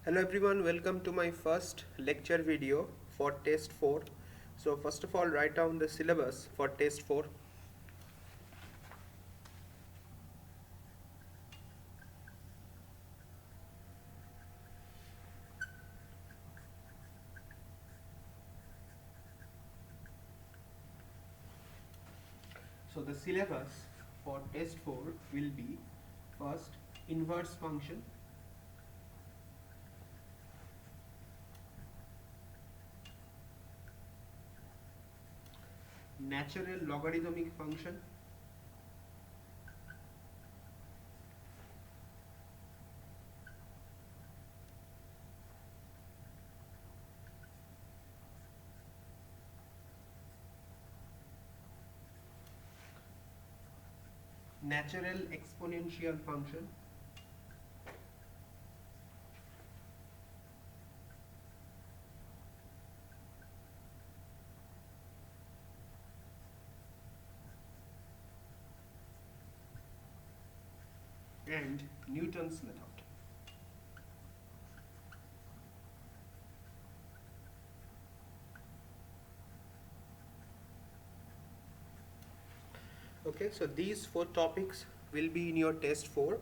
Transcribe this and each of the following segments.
Hello everyone, welcome to my first lecture video for test 4. So first of all, write down the syllabus for test 4. So the syllabus for test 4 will be first inverse function, natural logarithmic function, natural exponential function, and Newton's method. Okay, so these 4 topics will be in your test 4.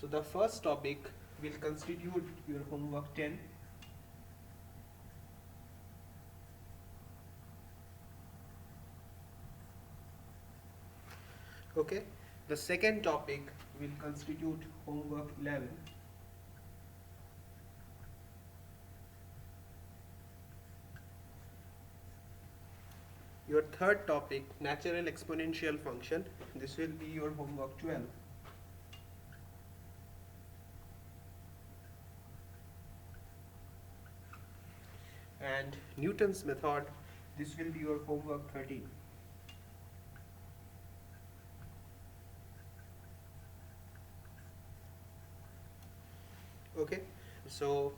So the first topic will constitute your homework 10. Okay, the second topic will constitute homework 11. Your third topic, natural exponential function, this will be your homework 12. And Newton's method, this will be your homework 13. Okay, so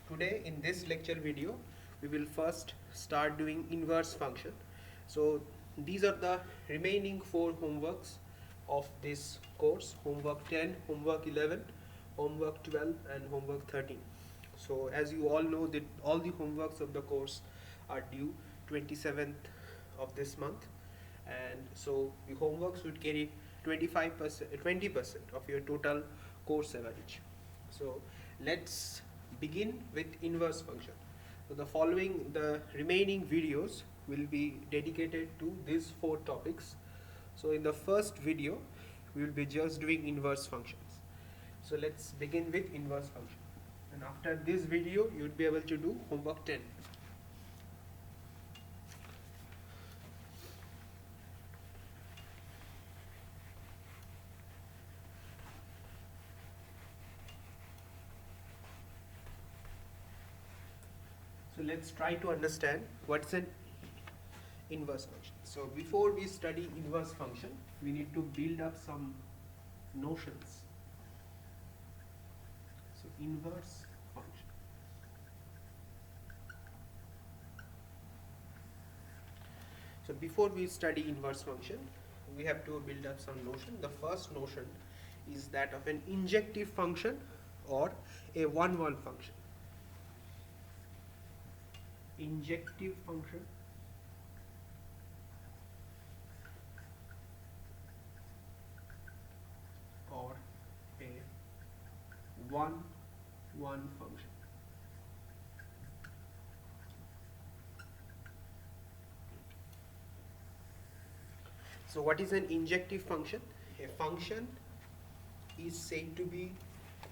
today in this lecture video we will first start doing inverse function. So these are the remaining 4 homeworks of this course: homework 10, homework 11, homework 12 and homework 13. So as you all know that all the homeworks of the course are due 27th of this month, and so the homeworks would carry 25%, 20% of your total course average. So let's begin with inverse function. So the remaining videos will be dedicated to these 4 topics. So in the first video we will be just doing inverse functions. So let's begin with inverse function, and after this video you would be able to do homework 10. So let's try to understand what's an inverse function. So before we study inverse function, we need to build up some notions. So inverse function. So before we study inverse function, we have to build up some notion. The first notion is that of an injective function or a one-one function. Injective function or a one-one function. So what is an injective function? A function is said to be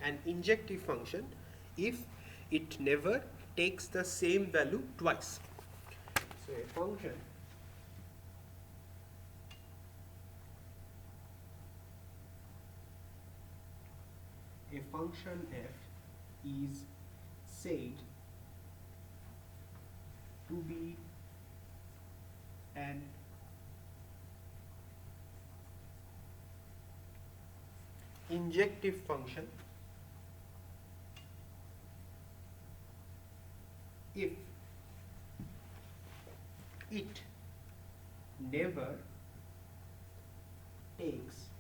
an injective function if it never takes the same value twice. So a function f is said to be an injective function if it never takes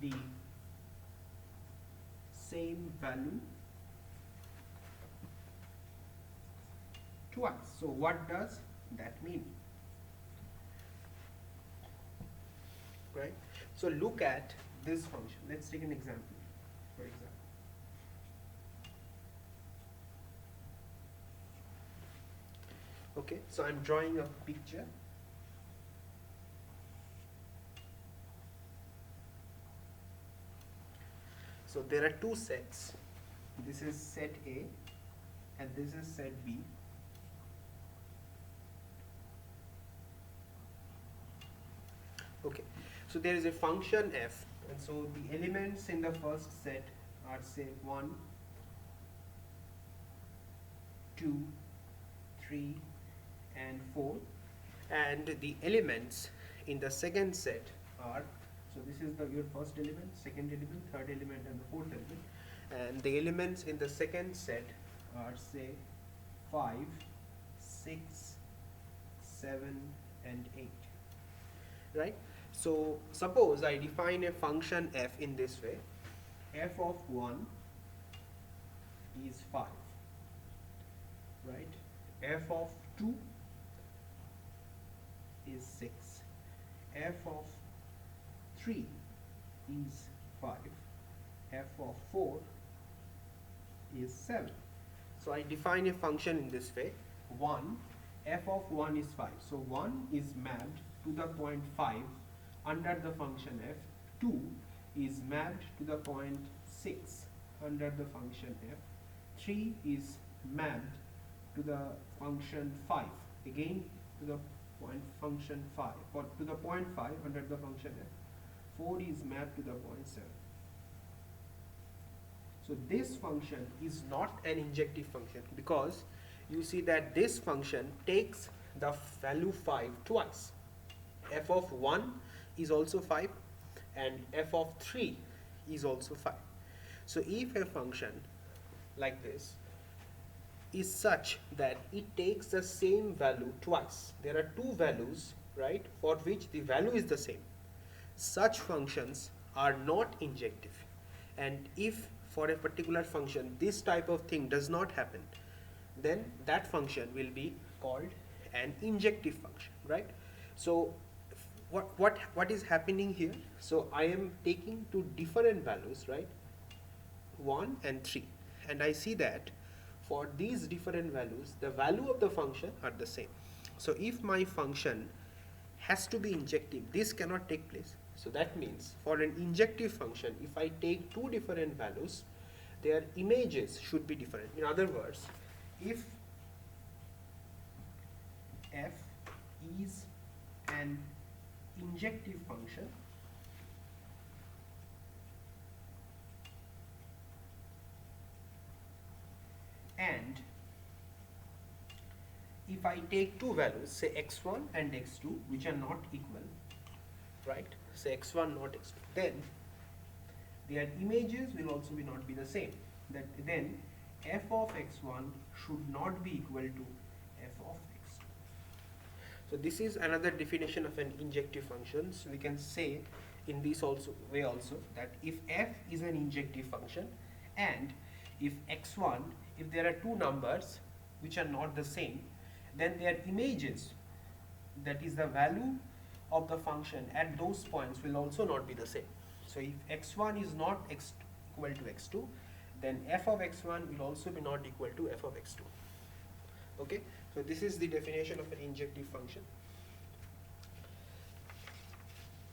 the same value twice. So what does that mean? Right? So look at this function. Let's take an example, for example. Okay, so I'm drawing a picture. So there are two sets. This is set A and this is set B. Okay, so there is a function f, and so the elements in the first set are, say, 1, 2, 3 and 4, and the elements in the second set are, so this is your first element, second element, third element and the fourth element, and the elements in the second set are, say, 5, 6, 7 and 8, right? So suppose I define a function f in this way. F of 1 is 5, right? F of 2 is 6, f of 3 is 5, f of 4 is 7. So I define a function in this way. 1, f of 1 is 5. So 1 is mapped to the point 5 under the function f. 2 is mapped to the point 6 under the function f. 3 is mapped to the function 5, again to the point function 5, or to the point 5 under the function f. 4 is mapped to the point 7. So this function is not an injective function, because you see that this function takes the value 5 twice. F of 1 is also 5 and f of 3 is also 5. So if a function like this is such that it takes the same value twice, there are two values, right, for which the value is the same, such functions are not injective. And if for a particular function this type of thing does not happen, then that function will be called an injective function, right? So what is happening here? So I am taking two different values, right, 1 and 3, and I see that for these different values the value of the function are the same. So if my function has to be injective, this cannot take place. So that means for an injective function, if I take two different values, their images should be different. In other words, if f is an injective function, and if I take two values, say x1 and x2, which are not equal, right, say x1 not x2, then their images will also not be the same. That then f of x1 should not be equal to f of x2. So this is another definition of an injective function. So we can say in this way also that if f is an injective function, and if x1, if there are two numbers which are not the same, then their images, that is the value of the function at those points, will also not be the same. So if x1 is not equal to x2, then f of x1 will also be not equal to f of x2. Okay, so this is the definition of an injective function.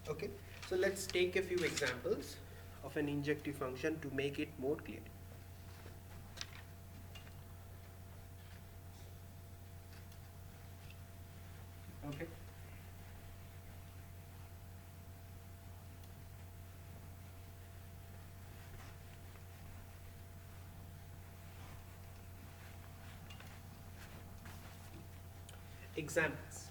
Okay, so let's take a few examples of an injective function to make it more clear. Okay. Examples.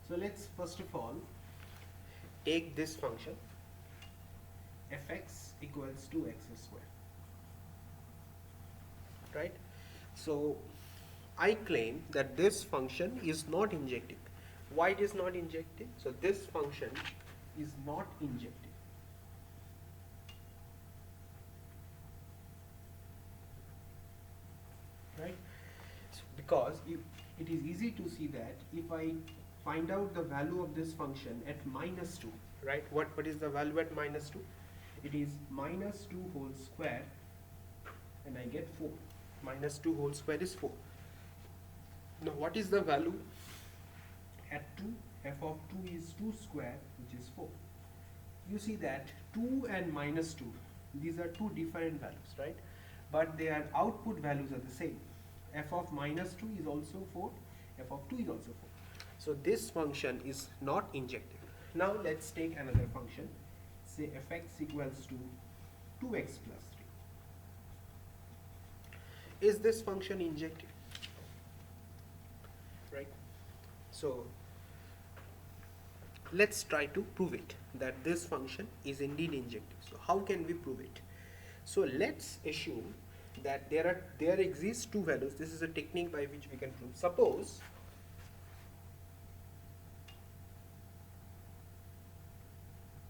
So let's first of all take this function fx equals to x square, right? So I claim that this function is not injective. Why it is not injective? So this function is not injective. Right? So because it is easy to see that if I find out the value of this function at -2, right? What is the value at -2? It is -2 whole square, and I get 4. -2 whole square is 4. Now what is the value at 2? F of 2 is 2 square, which is 4. You see that 2 and -2, these are two different values, right? But their output values are the same. F of -2 is also 4, f of 2 is also 4. So this function is not injective. Now let's take another function, say fx equals to 2x plus 3. Is this function injective? Right? So let's try to prove it, that this function is indeed injective. So how can we prove it? So let's assume that there exist two values. This is a technique by which we can prove. Suppose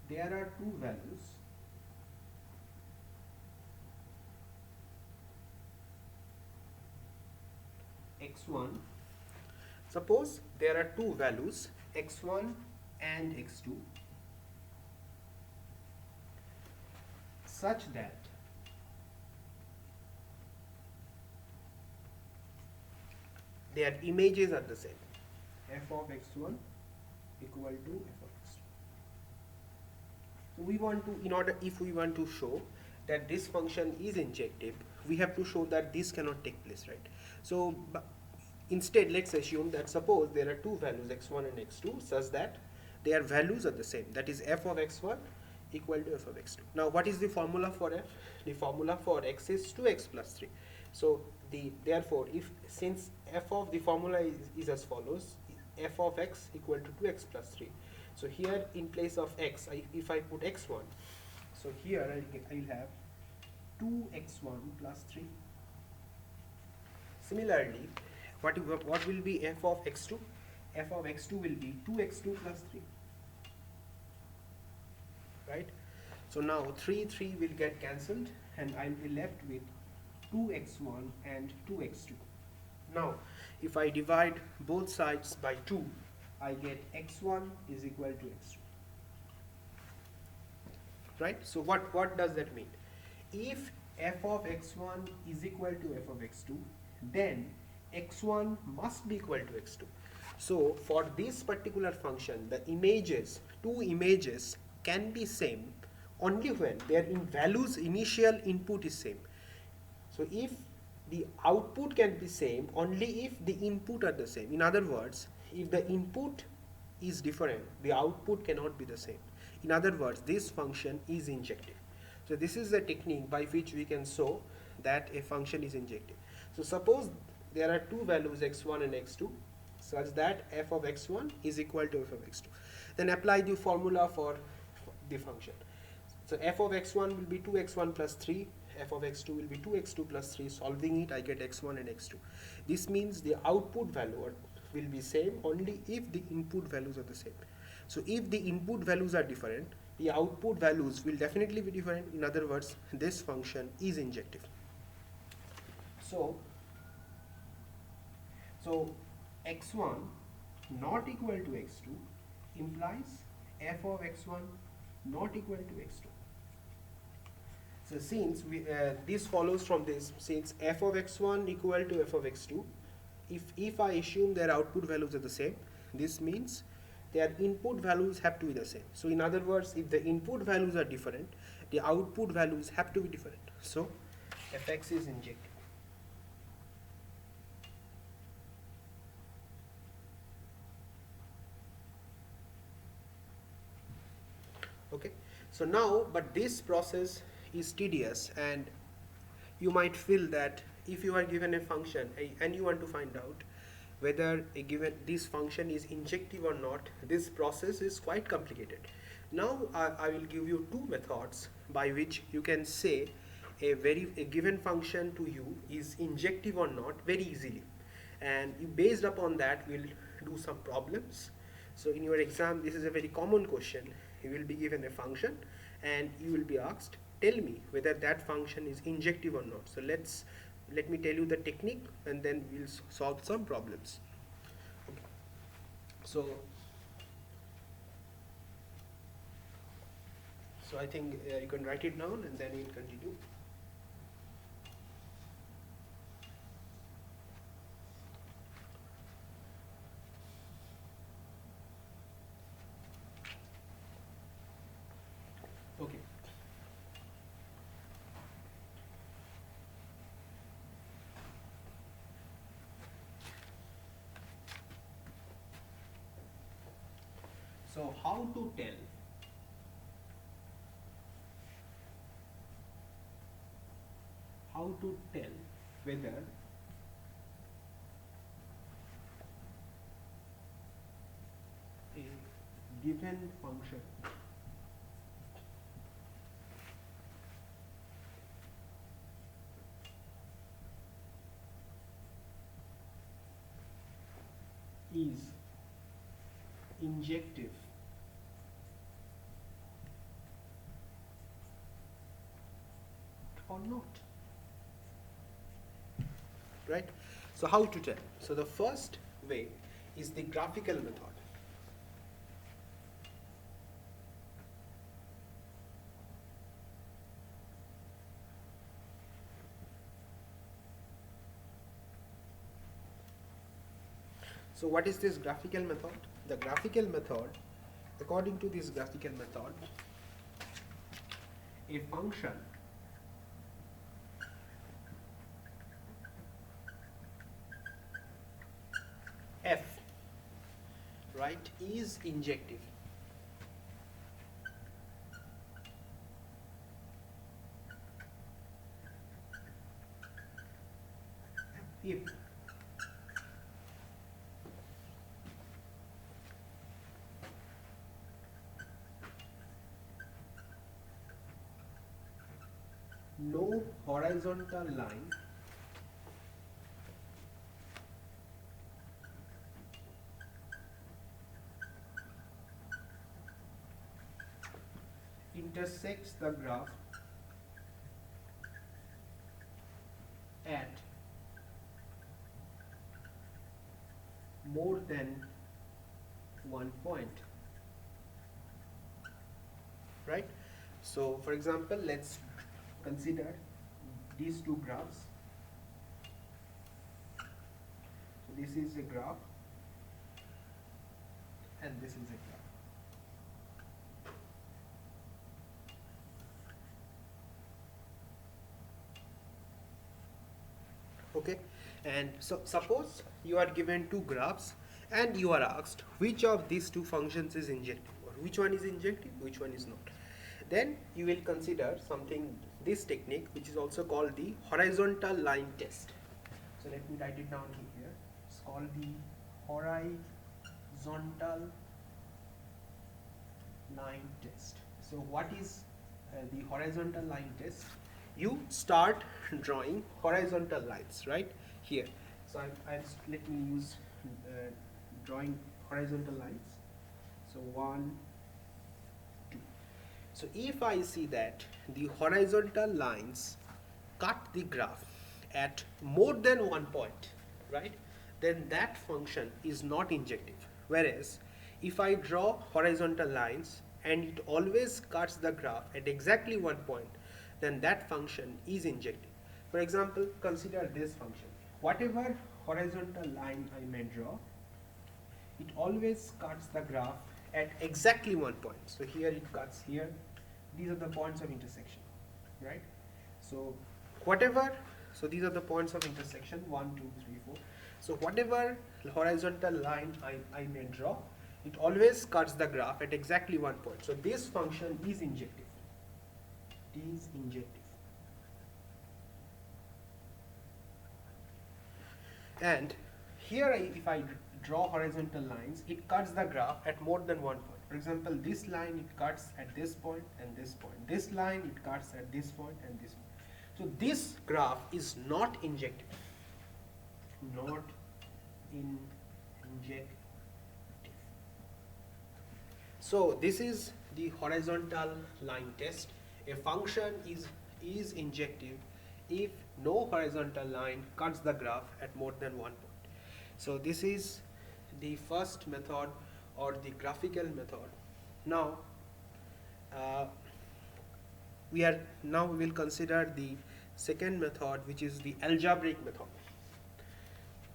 there are two values x1. Suppose there are two values x1 and x2 such that their images are the same. F of x1 equal to f of x2. So we want to, if we want to show that this function is injective, we have to show that this cannot take place, right? So instead, let's assume that suppose there are two values x1 and x2 such that their values are the same. That is f of x1 equal to f of x2. Now what is the formula for f? The formula for x is 2x plus 3. So therefore, since f of the formula is as follows, f of x equal to 2x plus 3. So here in place of x, if I put x1, so here I will have 2x1 plus 3. Similarly, what will be f of x2? F of x2 will be 2x2 plus 3. Right? So now 3 will get cancelled, and I will be left with 2x1 and 2x2. Now if I divide both sides by 2, I get x1 is equal to x2. Right? So what does that mean? If f of x1 is equal to f of x2, then x1 must be equal to x2. So for this particular function, the two images can be same only when their values initial input is same. So if the output can be same only if the input are the same. In other words, if the input is different, the output cannot be the same. In other words, this function is injective. So this is the technique by which we can show that a function is injective. So suppose there are two values x1 and x2 such that f of x1 is equal to f of x2. Then apply the formula for the function. So f of x1 will be 2x1 plus 3, f of x2 will be 2x2 plus 3. Solving it, I get x1 and x2. This means the output value will be same only if the input values are the same. So if the input values are different, the output values will definitely be different. In other words, this function is injective. So x1 not equal to x2 implies f of x1 not equal to x2. So since this follows from this, since f of x1 equal to f of x2, if I assume their output values are the same, this means their input values have to be the same. So in other words, if the input values are different, the output values have to be different. So fx is injective. Okay, so now, but this process is tedious, and you might feel that if you are given a function and you want to find out whether this function is injective or not, this process is quite complicated. Now I will give you two methods by which you can say a given function to you is injective or not very easily, and based upon that we'll do some problems So in your exam, this is a very common question. You will be given a function and you will be asked, tell me whether that function is injective or not. So let me tell you the technique and then we'll solve some problems. Okay. So I think you can write it down and then we'll continue. Okay. So how to tell whether a given function is injective or not, right? So how to tell? So the first way is the graphical method. So what is this graphical method? The graphical method, according to this graphical method, a function f, right, is injective if no horizontal line intersects the graph at more than one point, right? So for example, let's consider these two graphs. So this is a graph and this is a graph. Okay, and so suppose you are given two graphs and you are asked which of these two functions is injective, or which one is injective, which one is not. Then you will consider this technique, which is also called the horizontal line test. So let me write it down here. It's called the horizontal line test. So what is the horizontal line test? You start drawing horizontal lines right here. So let me use drawing horizontal lines. So 1, 2. So if I see that the horizontal lines cut the graph at more than one point, right, then that function is not injective. Whereas if I draw horizontal lines and it always cuts the graph at exactly one point, then that function is injective. For example, consider this function. Whatever horizontal line I may draw, it always cuts the graph at exactly one point. So here it cuts here. These are the points of intersection, right? So these are the points of intersection, 1, 2, 3, 4. So whatever horizontal line I may draw, it always cuts the graph at exactly one point. So this function is injective. And here if I draw horizontal lines, it cuts the graph at more than one point. For example, this line it cuts at this point and this point. This line it cuts at this point and this point. So this graph is not injective. Not injective. So this is the horizontal line test. A function is injective if no horizontal line cuts the graph at more than one point. So this is the first method, or the graphical method. Now uh, we will consider the second method, which is the algebraic method.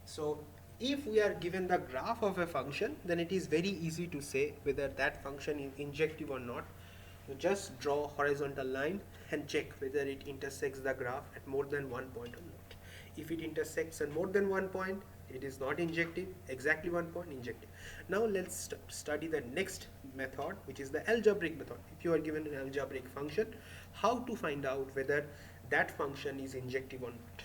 So if we are given the graph of a function, then it is very easy to say whether that function is injective or not. You just draw a horizontal line and check whether it intersects the graph at more than one point or not. If it intersects at more than one point, it is not injective. Exactly one point, injective. Now let's study the next method, which is the algebraic method. If you are given an algebraic function, how to find out whether that function is injective or not.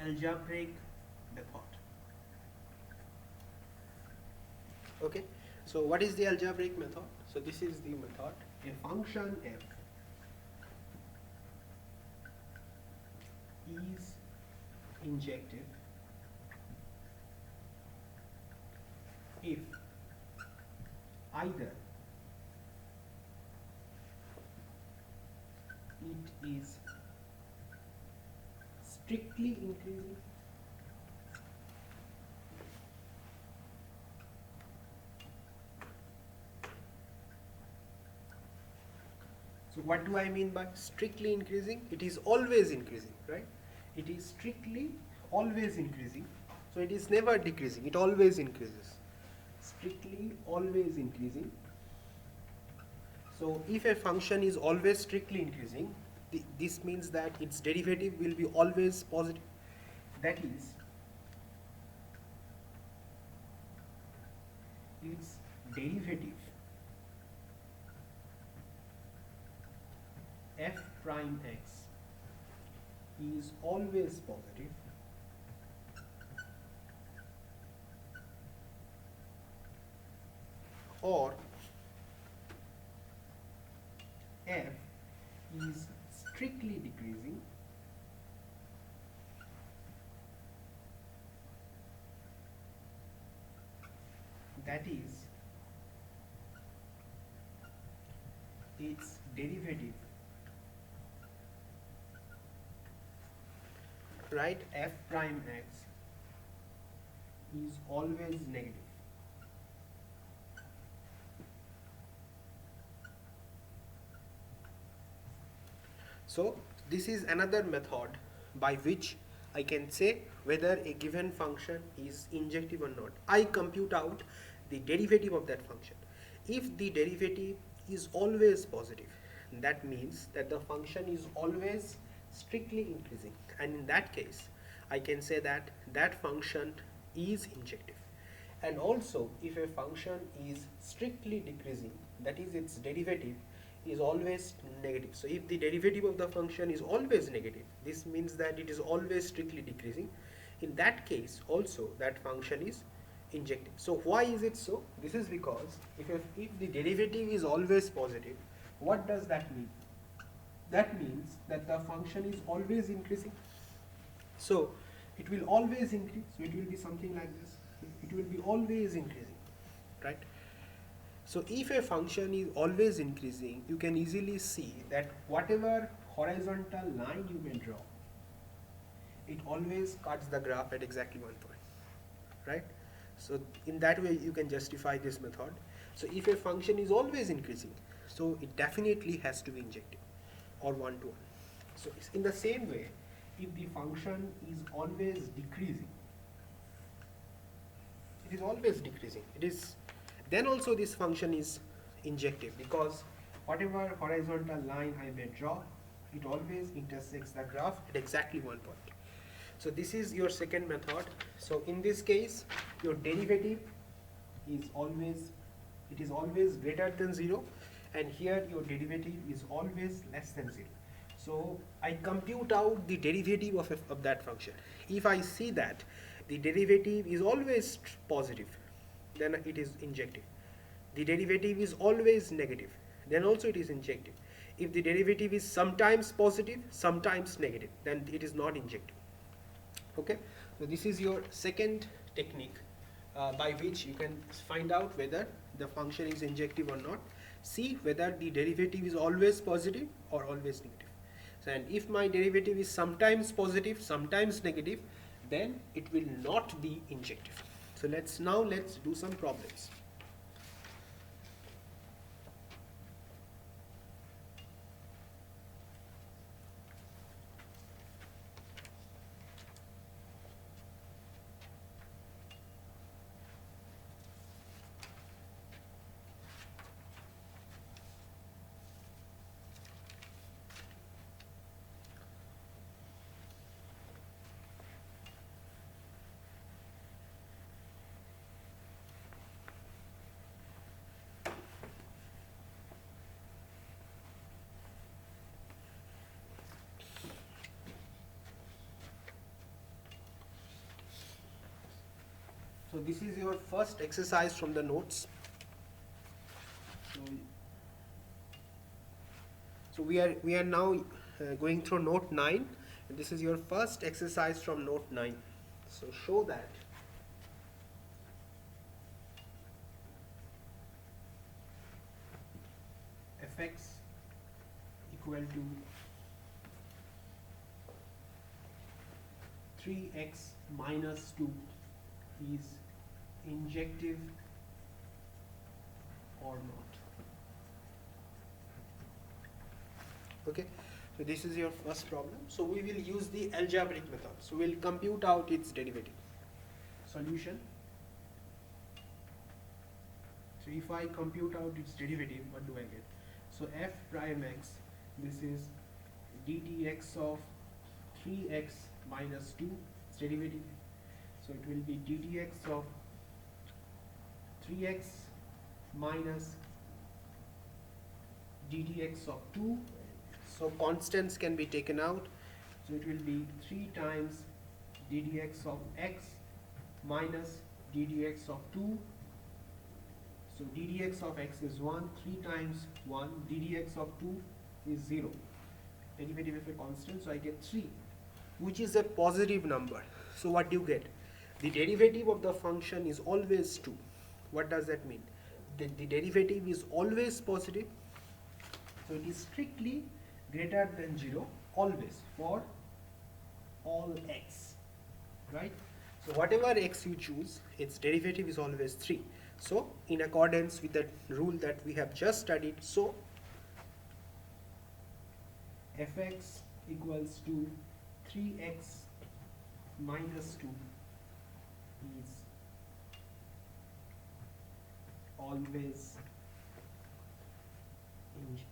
Algebraic method. Okay, so what is the algebraic method? So this is the method. A function f is injective if either it is strictly increasing So what do I mean by strictly increasing? It is always increasing, right? It is strictly always increasing. So it is never decreasing, it always increases. Strictly always increasing. So if a function is always strictly increasing, this means that its derivative will be always positive. That is, its derivative f prime x is always positive or f is strictly decreasing that is, its derivative, right, f prime x is always negative. So this is another method by which I can say whether a given function is injective or not. I compute out the derivative of that function. If the derivative is always positive, that means that the function is always strictly increasing, and in that case I can say that that function is injective. And also, if a function is strictly decreasing, that is, its derivative is always negative. So if the derivative of the function is always negative, this means that it is always strictly decreasing. In that case also, that function is injective. So why is it so? This is because if the derivative is always positive, what does that mean? That means that the function is always increasing. So it will always increase. So it will be something like this. It will be always increasing, right? So if a function is always increasing, you can easily see that whatever horizontal line you may draw, it always cuts the graph at exactly one point, right? So in that way you can justify this method. So if a function is always increasing, so it definitely has to be injective or one-to-one. So it's in the same way, if the function is always decreasing, it is always decreasing, then also this function is injective, because whatever horizontal line I may draw, it always intersects the graph at exactly one point. So this is your second method. So in this case, your derivative is always greater than 0, and here your derivative is always less than 0. So I compute out the derivative of that function. If I see that the derivative is always positive, then it is injective. The derivative is always negative, then also it is injective. If the derivative is sometimes positive, sometimes negative, then it is not injective. Okay, so this is your second technique by which you can find out whether the function is injective or not. See whether the derivative is always positive or always negative. So, and if my derivative is sometimes positive, sometimes negative, then it will not be injective. So let's do some problems. So this is your first exercise from the notes. So we are now going through note 9, and this is your first exercise from note 9. So show that fx equal to 3x minus 2 is injective or not. Okay, so this is your first problem. So we will use the algebraic method. So we'll compute out its derivative. Solution. So if I compute out its derivative, what do I get? So f prime x, this is dtx of 3x minus 2, its derivative. So it will be dtx of 3x minus dtx of 2. So constants can be taken out. So it will be 3 times ddx of x minus ddx of 2. So ddx of x is 1, 3 times 1, ddx of 2 is 0. Derivative of a constant, so I get 3, which is a positive number. So what do you get? The derivative of the function is always 2. What does that mean? The derivative is always positive. So it is strictly greater than 0 always for all x, right? So whatever x you choose, its derivative is always 3. So in accordance with that rule that we have just studied, so fx equals to 3x minus 2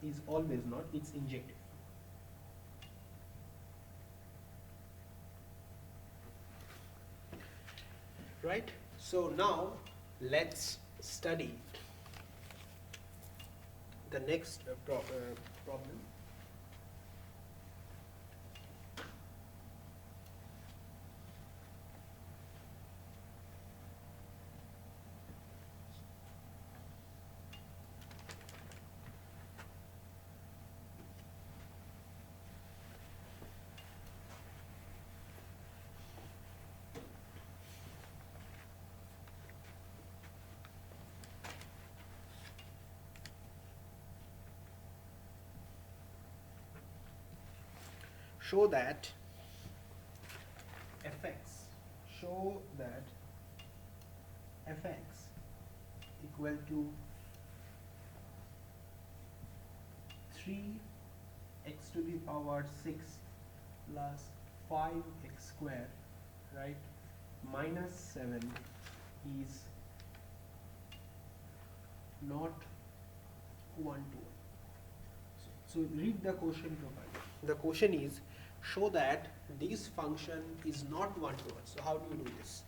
is always not, it's injective. Right? So now let's study the next problem. Show that fx equal to 3x to the power 6 plus 5x square, right, minus 7 is not 1 to 1. So read the question properly. The question is, show that this function is not 1 to 1. So how do you do this?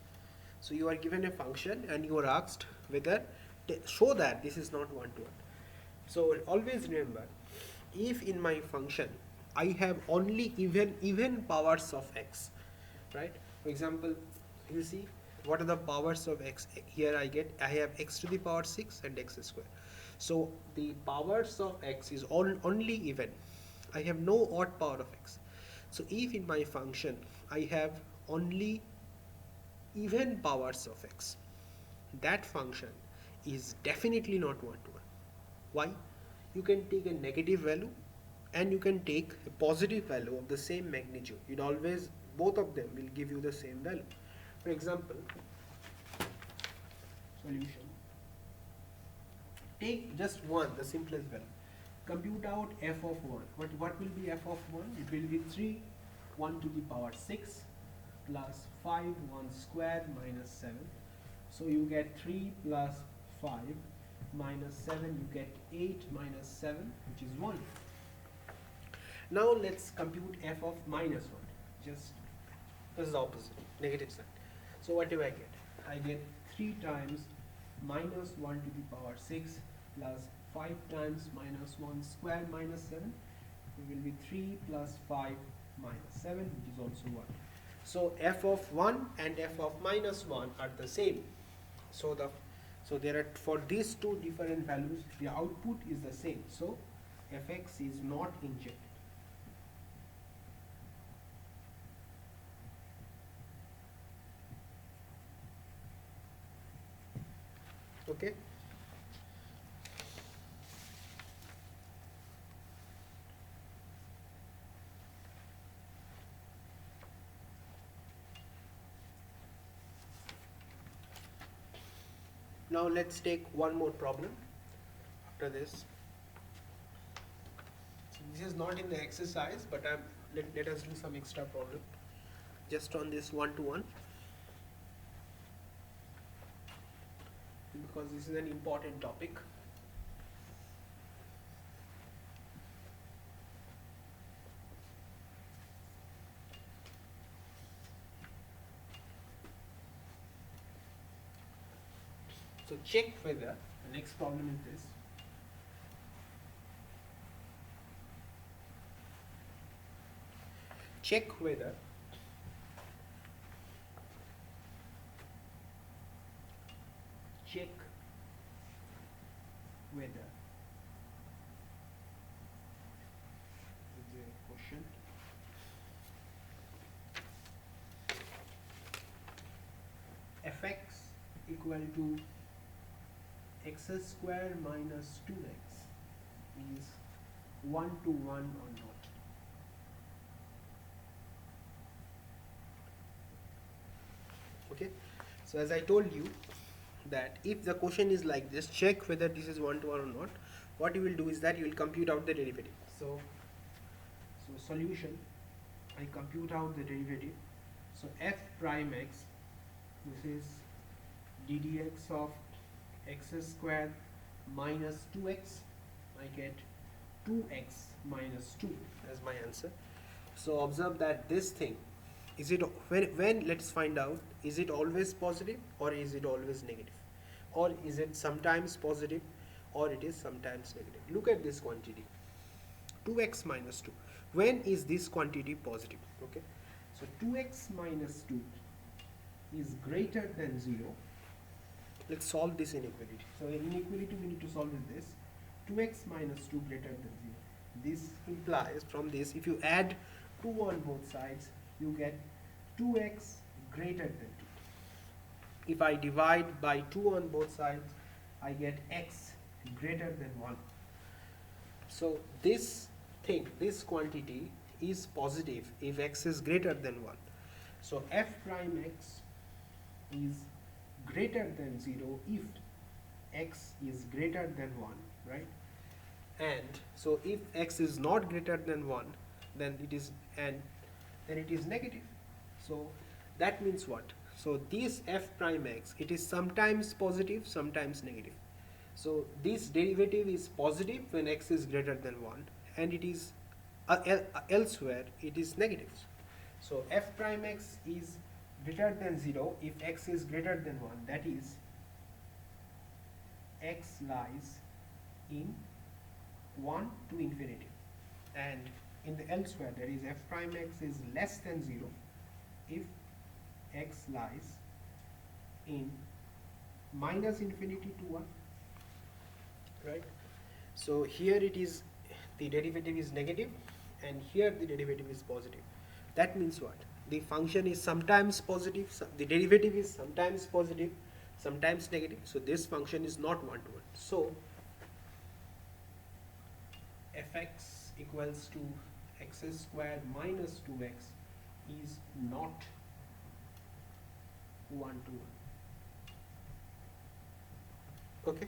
So you are given a function and you are asked whether show that this is not 1 to 1. So always remember, if in my function I have only even powers of x, right? For example, you see what are the powers of x. Here I have x to the power 6 and x square. So the powers of x is only even. I have no odd power of x. So if in my function I have only even powers of x, that function is definitely not one-to-one. Why? You can take a negative value and you can take a positive value of the same magnitude. It always, both of them will give you the same value. For example, solution. Take just one, the simplest value. Compute out f of 1. What will be f of 1? It will be 3, 1 to the power 6 plus 5, 1 square minus 7. So you get 3 plus 5 minus 7, you get 8 minus 7, which is 1. Now let's compute f of minus 1. Just this is the opposite, negative side. So what do I get? I get 3 times minus 1 to the power 6 plus 5 times minus 1 square minus 7. It will be 3 plus 5 minus 7, which is also 1. So f of 1 and f of minus 1 are the same. So there are, for these two different values, the output is the same. So fx is not injected. Okay. Now let's take one more problem after this. So this is not in the exercise, but let us do some extra problem just on this one-to-one, because this is an important topic. So check whether, the next problem is this. Check whether is a question. Fx equal to x square minus 2x is one-to-one or not. Okay, so as I told you that if the question is like this, check whether this is one-to-one or not. What you will do is that you will compute out the derivative. So solution, I compute out the derivative. So f prime x, this is ddx of x square minus 2x. I get 2x minus 2 as my answer. So observe that this thing, is it when let's find out, is it always positive or is it always negative, or is it sometimes positive or it is sometimes negative? Look at this quantity, 2x minus 2. When is this quantity positive? Okay, so 2x minus 2 is greater than 0. Let's solve this inequality. So in inequality we need to solve with this. 2x minus 2 greater than 0. This implies from this, if you add 2 on both sides, you get 2x greater than 2. If I divide by 2 on both sides, I get x greater than 1. So this thing, this quantity is positive if x is greater than 1. So f prime x is greater than 0 if x is greater than 1, right? And so if x is not greater than 1, then it is negative. So that means what? So this f prime x, it is sometimes positive, sometimes negative. So this derivative is positive when x is greater than 1, and it is elsewhere it is negative. So f prime x is greater than 0 if x is greater than 1, that is x lies in 1 to infinity, and in the elsewhere, that is f prime x is less than 0 if x lies in minus infinity to 1, right? So here it is, the derivative is negative, and here the derivative is positive. That means what? The function is sometimes positive, the derivative is sometimes positive, sometimes negative. So this function is not one-to-one. So fx equals to x squared minus 2x is not one-to-one. Okay.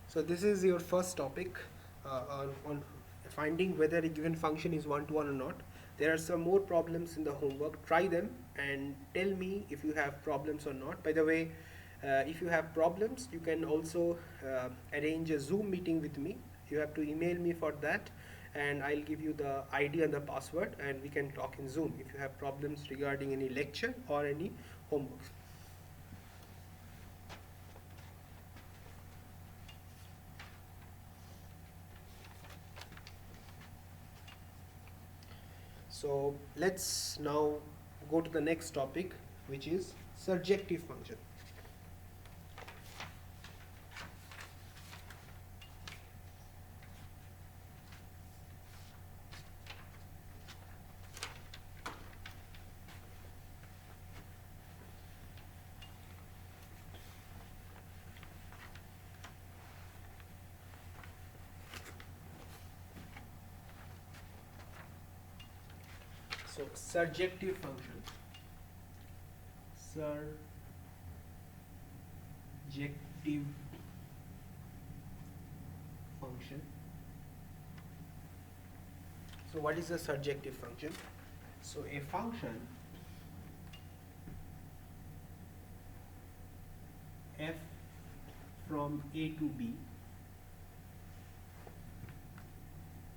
So this is your first topic on finding whether a given function is one-to-one or not. There are some more problems in the homework. Try them and tell me if you have problems or not. By the way, if you have problems, you can also arrange a Zoom meeting with me. You have to email me for that, and I'll give you the ID and the password, and we can talk in Zoom if you have problems regarding any lecture or any homework. So let's now go to the next topic, which is surjective function. So surjective function. Surjective function. So what is a surjective function? So a function f from a to b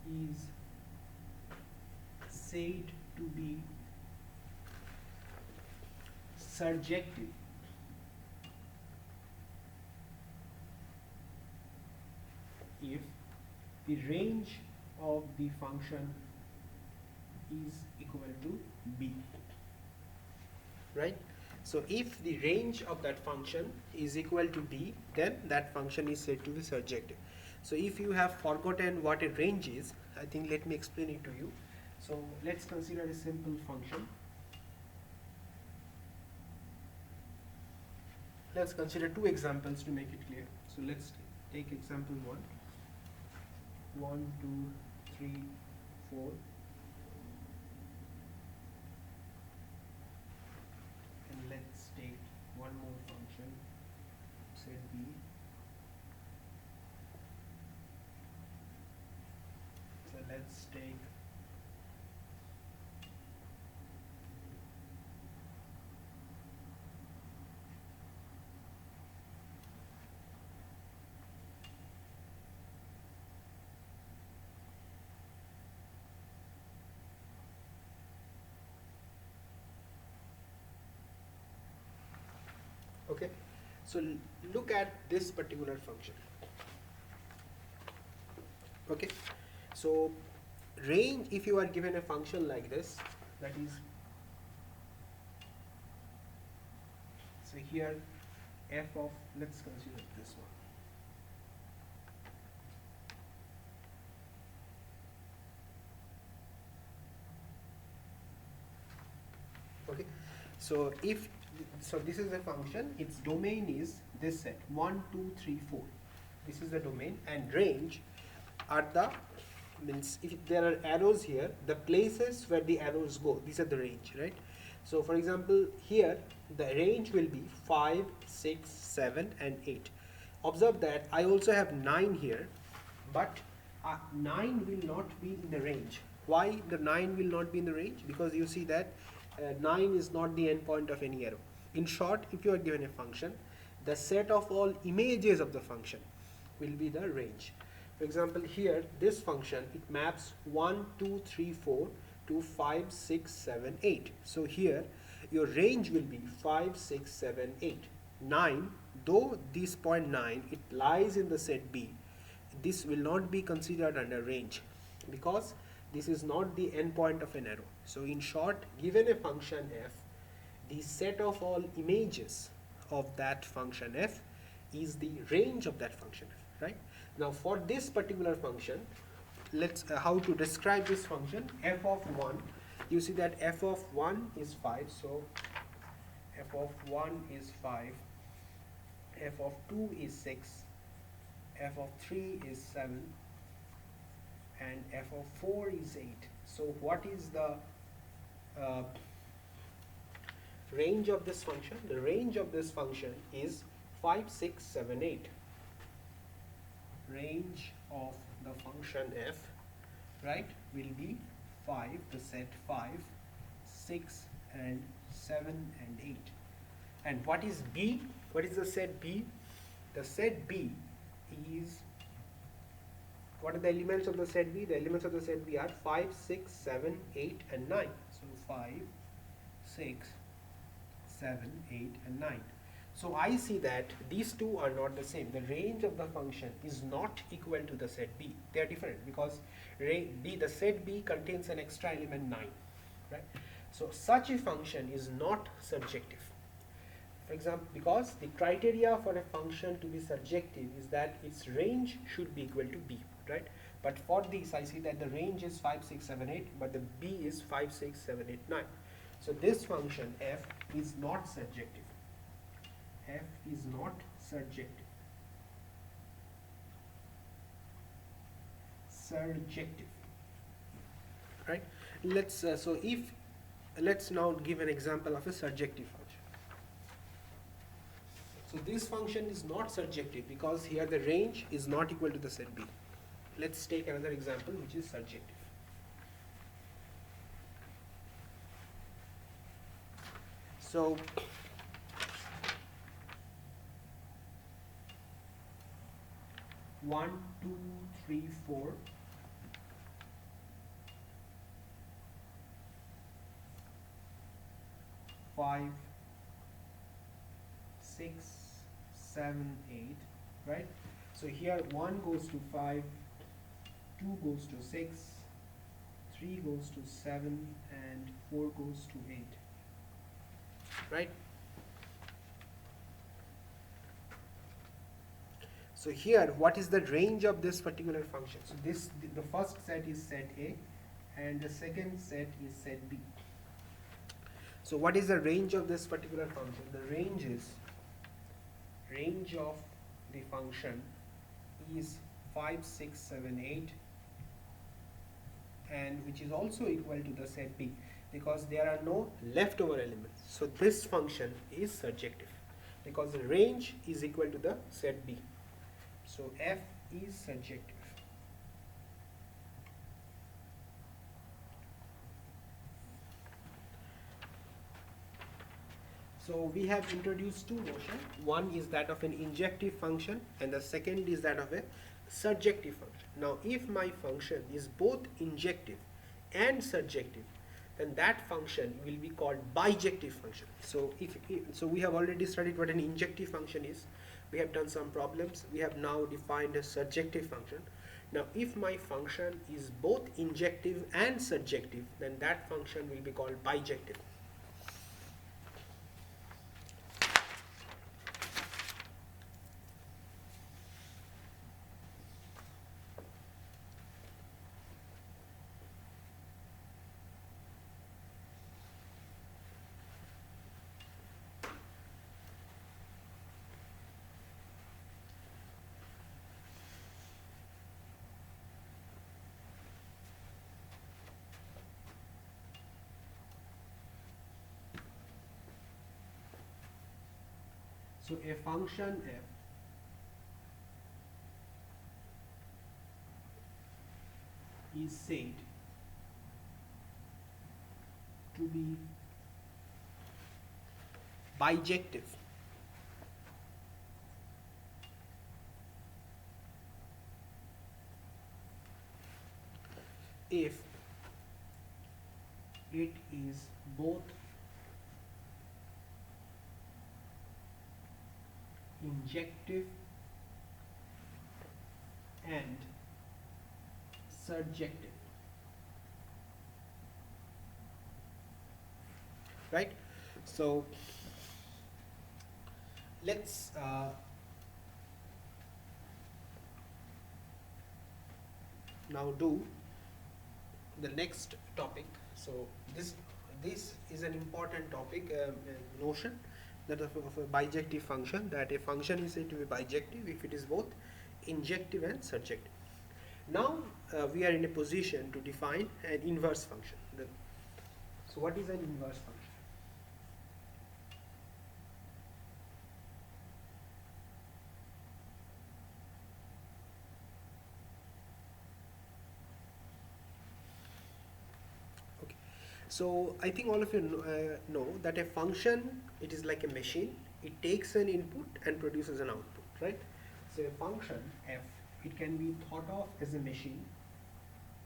is said to be surjective if the range of the function is equal to b, right? So if the range of that function is equal to b, then that function is said to be surjective. So if you have forgotten what a range is, I think let me explain it to you. So let's consider a simple function. Let's consider two examples to make it clear. So let's take example 1. 1, 2, 3, 4. And let's take one more function, set b. So let's take okay. So look at this particular function. Okay. So range, if you are given a function like this, that is, so here f of, let's consider this one. Okay. So if, so this is a function, its domain is this set 1, 2, 3, 4. This is the domain, and range are the, means if there are arrows here, the places where the arrows go, these are the range, right? So for example, here the range will be 5, 6, 7 and 8. Observe that I also have 9 here, but 9 will not be in the range. Why the 9 will not be in the range? Because you see that 9 is not the endpoint of any arrow. In short, if you are given a function, the set of all images of the function will be the range. For example, here this function, it maps 1, 2, 3, 4 to 5, 6, 7, 8. So here your range will be 5, 6, 7, 8. 9, though this point 9, it lies in the set B, this will not be considered under range because this is not the endpoint of an arrow. So in short, given a function f, the set of all images of that function f is the range of that function f, right? Now for this particular function, let's how to describe this function f of 1. You see that f of 1 is 5, so f of 1 is 5, f of 2 is 6, f of 3 is 7, and f of 4 is 8. So what is the range of this function? The range of this function is 5, 6, 7, 8. Range of the function f, right, will be 5, the set 5, 6, and 7, and 8. And what is B? What is the set B? The set B is, what are the elements of the set B? The elements of the set B are 5, 6, 7, 8, and 9. So 5, 6, 7, 8, and 9. So I see that these two are not the same. The range of the function is not equal to the set B. They are different because the set B contains an extra element 9, right? So such a function is not surjective. For example, because the criteria for a function to be surjective is that its range should be equal to B, right? But for this, I see that the range is 5, 6, 7, 8, but the B is 5, 6, 7, 8, 9. So this function f is not surjective. F is not surjective. Surjective, right? Let's let's now give an example of a surjective function. So this function is not surjective because here the range is not equal to the set B. Let's take another example which is surjective. So 1, 2, 3, 4. 5, 6, 7, 8, right? So here 1 goes to 5, 2 goes to 6, 3 goes to 7, and 4 goes to 8, right? So here, what is the range of this particular function? So the first set is set A, and the second set is set B. So what is the range of this particular function? The range of the function is 5, 6, 7, 8, and which is also equal to the set B because there are no leftover elements. So this function is surjective because the range is equal to the set B. So f is surjective. So we have introduced two notions. One is that of an injective function and the second is that of a surjective function. Now if my function is both injective and surjective, then that function will be called bijective function. So so we have already studied what an injective function is. We have done some problems. We have now defined a surjective function. Now if my function is both injective and surjective, then that function will be called bijective. So a function f is said to be bijective if it is both injective and surjective. Right? So let's now do the next topic. So this is an important topic, notion that of a bijective function, that a function is said to be bijective if it is both injective and surjective. Now we are in a position to define an inverse function. So what is an inverse function? So I think all of you know that a function, it is like a machine. It takes an input and produces an output, right? So a function f, it can be thought of as a machine,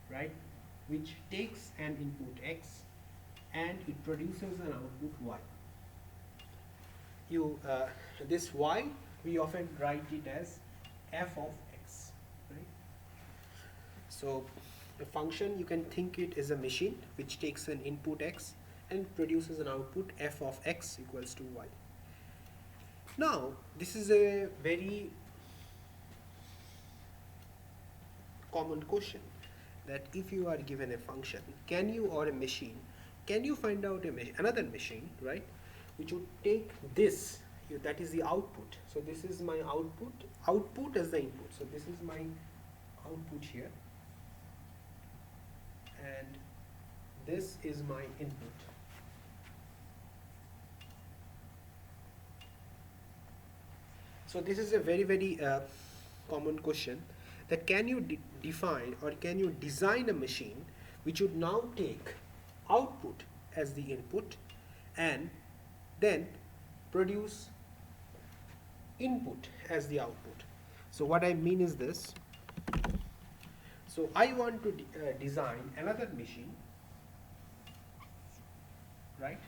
right, which takes an input x and it produces an output y. This y, we often write it as f of x, right? So a function, you can think it as a machine which takes an input x and produces an output f of x equals to y. Now this is a very common question, that if you are given a function, can you, or a machine, can you find out another machine, right, which would take this, that is the output. So this is my output as the input. So this is my output here, and this is my input. So this is a very common question, that can you define or can you design a machine which would now take output as the input and then produce input as the output. So what I mean is this. So I want to design another machine, right,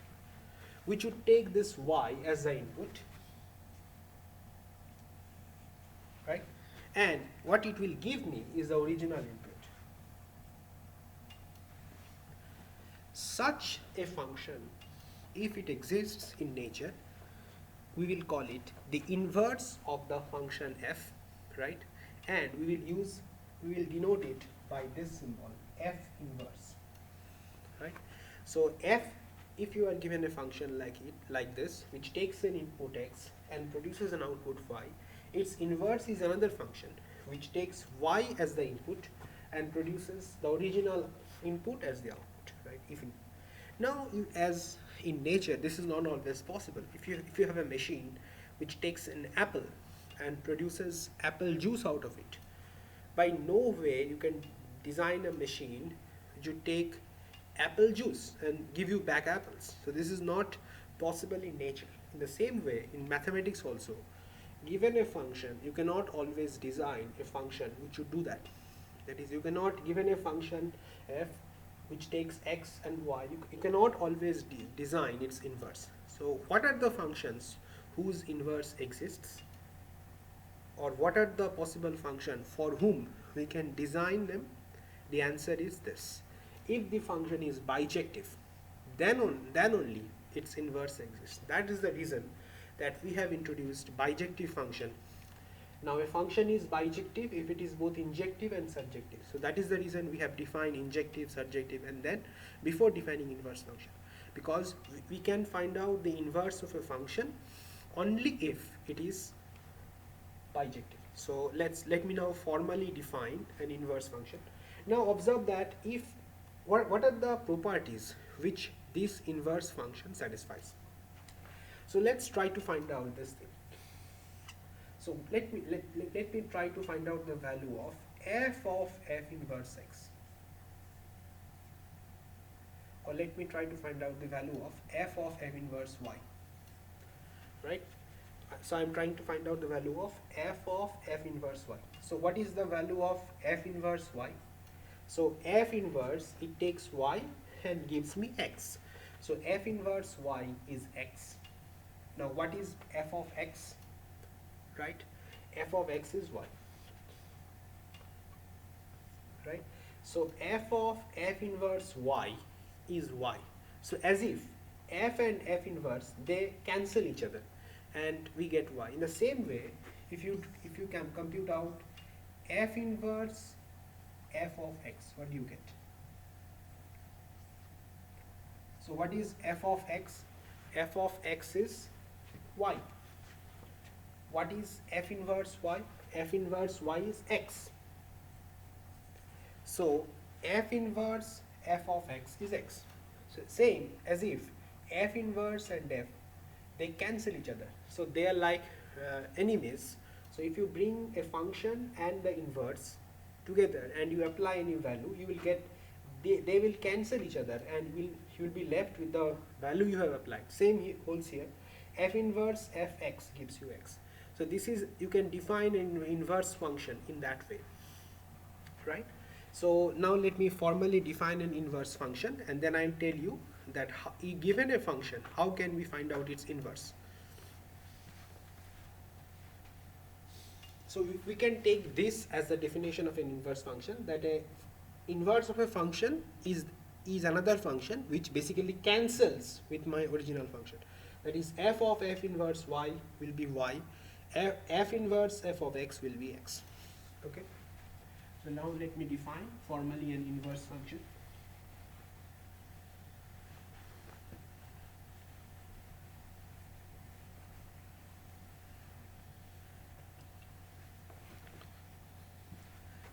which would take this y as the input, right, and what it will give me is the original input. Such a function, if it exists in nature, we will call it the inverse of the function f, right, and we will denote it by this symbol, f inverse, right. So f, if you are given a function like this, which takes an input x and produces an output y, its inverse is another function which takes y as the input and produces the original input as the output, right. Now, as in nature, this is not always possible. If you have a machine which takes an apple and produces apple juice out of it, by no way you can design a machine which would take apple juice and give you back apples. So this is not possible in nature. In the same way, in mathematics also, given a function, you cannot always design a function which would do that. That is, you cannot, given a function f which takes x and y, you cannot always design its inverse. So what are the functions whose inverse exists, or what are the possible functions for whom we can design them? The answer is this: if the function is bijective, then only its inverse exists. That is the reason that we have introduced bijective function. Now a function is bijective if it is both injective and surjective. So that is the reason we have defined injective, surjective, and then before defining inverse function, because we can find out the inverse of a function only if it is bijective. So let me now formally define an inverse function. Now observe that what are the properties which this inverse function satisfies. So let's try to find out this thing. So let me try to find out the value of f inverse x, or let me try to find out the value of f inverse y, right? So I'm trying to find out the value of f inverse y. So what is the value of f inverse y? So f inverse, it takes y and gives me x. So f inverse y is x. Now what is f of x? Right? F of x is y. right? So f of f inverse y is y. So as if f and f inverse, they cancel each other and we get y. In the same way, if you can compute out f inverse f of x, what do you get? So what is f of x? F of x is y. What is f inverse y? F inverse y is x. So f inverse f of x is x. So same as if f inverse and f, they cancel each other. So they are like enemies. So if you bring a function and the inverse together and you apply any value, you will get, they will cancel each other and you will be left with the value you have applied. Same holds here. F inverse fx gives you x. So this is, you can define an inverse function in that way, right? So now let me formally define an inverse function, and then I'll tell you that given a function, how can we find out its inverse. So we can take this as the definition of an inverse function, that a inverse of a function is another function which basically cancels with my original function. That is, f of f inverse y will be y, f inverse f of x will be x. Okay. So now let me define formally an inverse function.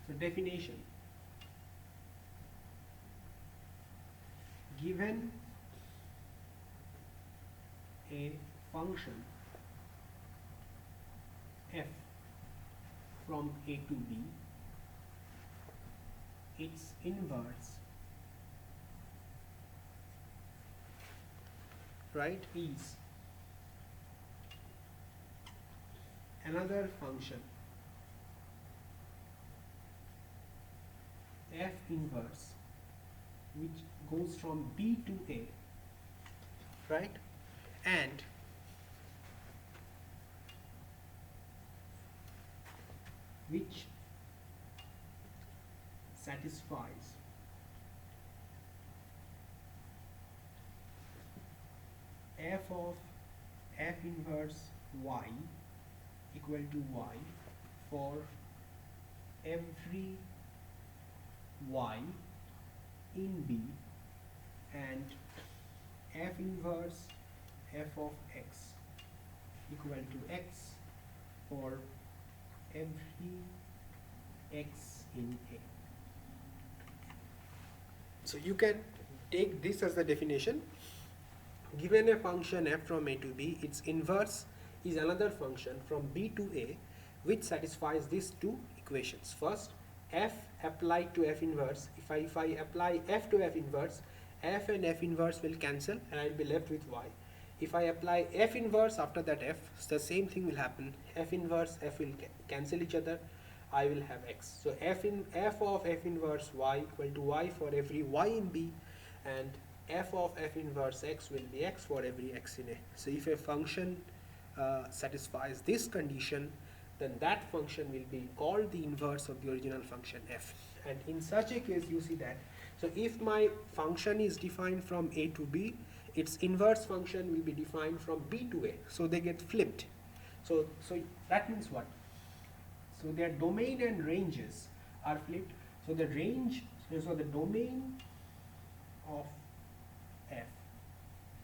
So definition: given a function f from a to b, its inverse, right, is another function f inverse which goes from b to a, right, and which satisfies f of f inverse y equal to y for every y in B, and f inverse f of x equal to x for every x in A. So you can take this as the definition. Given a function f from a to b, its inverse is another function from b to a which satisfies these two equations. First, f applied to f inverse. If I apply f to f inverse, f and f inverse will cancel and I will be left with y. If I apply f inverse after that f, the same thing will happen. F inverse f will cancel each other. I will have x. So f of f inverse y equal to y for every y in B, and f of f inverse x will be x for every x in A. So if a function satisfies this condition, then that function will be called the inverse of the original function f. And in such a case, you see that, so if my function is defined from a to b, its inverse function will be defined from b to a. So they get flipped. So that means what? So their domain and ranges are flipped. So the range, so the domain of f.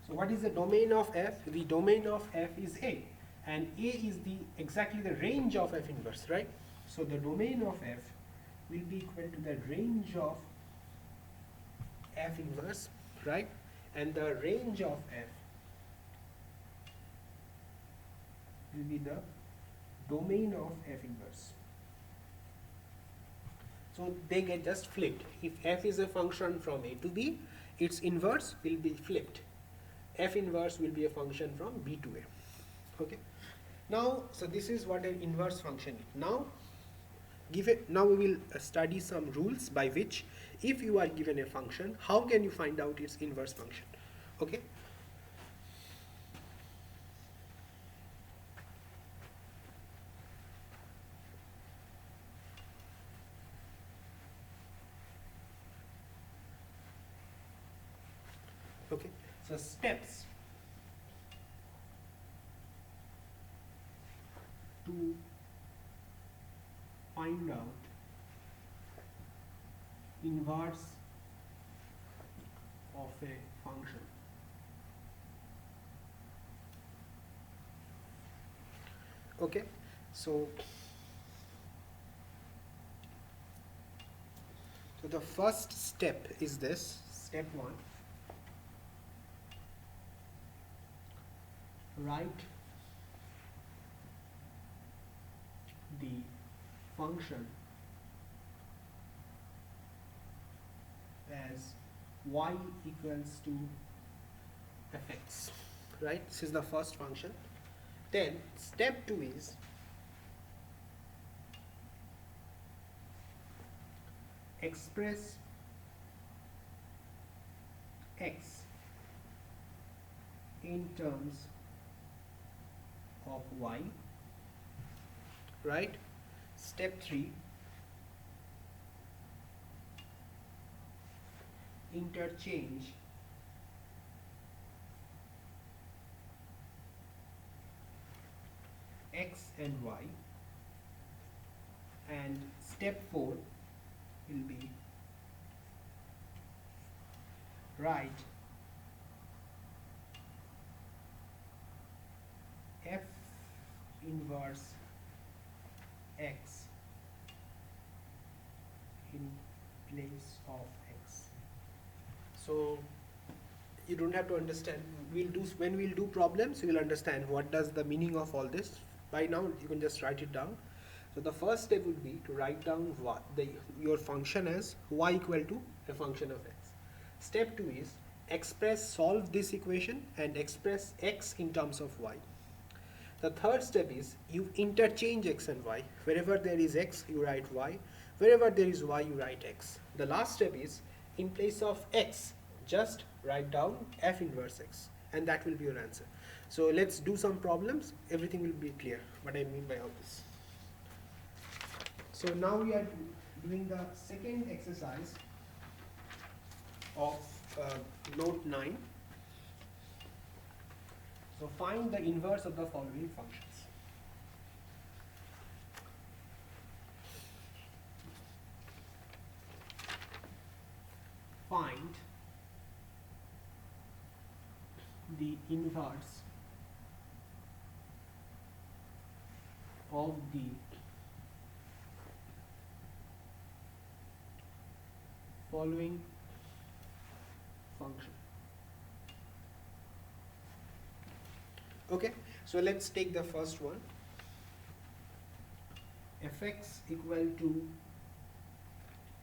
So what is the domain of f? The domain of f is A, and A is exactly the range of f inverse, right? So the domain of f will be equal to the range of f inverse, right? And the range of f will be the domain of f inverse. So they get just flipped. If f is a function from a to b, its inverse will be flipped. F inverse will be a function from b to a. Okay. Now, so this is what an inverse function is. Now we will study some rules by which, if you are given a function, how can you find out its inverse function? Okay. So steps to find out inverse of a function. Okay, so the first step is this, step 1. Write the function as y equals to fx. Right, this is the first function. Then step 2 is express x in terms of y. Right, step 3, interchange x and y, and step 4 will be write f inverse x in place of x. So you don't have to understand, when we'll do problems you will understand what does the meaning of all this. By now you can just write it down. So the first step would be to write down your function as y equal to a function of x. Step 2 is solve this equation and express x in terms of y. The third step is you interchange x and y. Wherever there is x, you write y. Wherever there is y, you write x. The last step is in place of x, just write down f inverse x, and that will be your answer. So let's do some problems. Everything will be clear what I mean by all this. So now we are doing the second exercise of note 9. So find the inverse of the following functions. Find the inverse of the following function. Okay, so let's take the first one. Fx equal to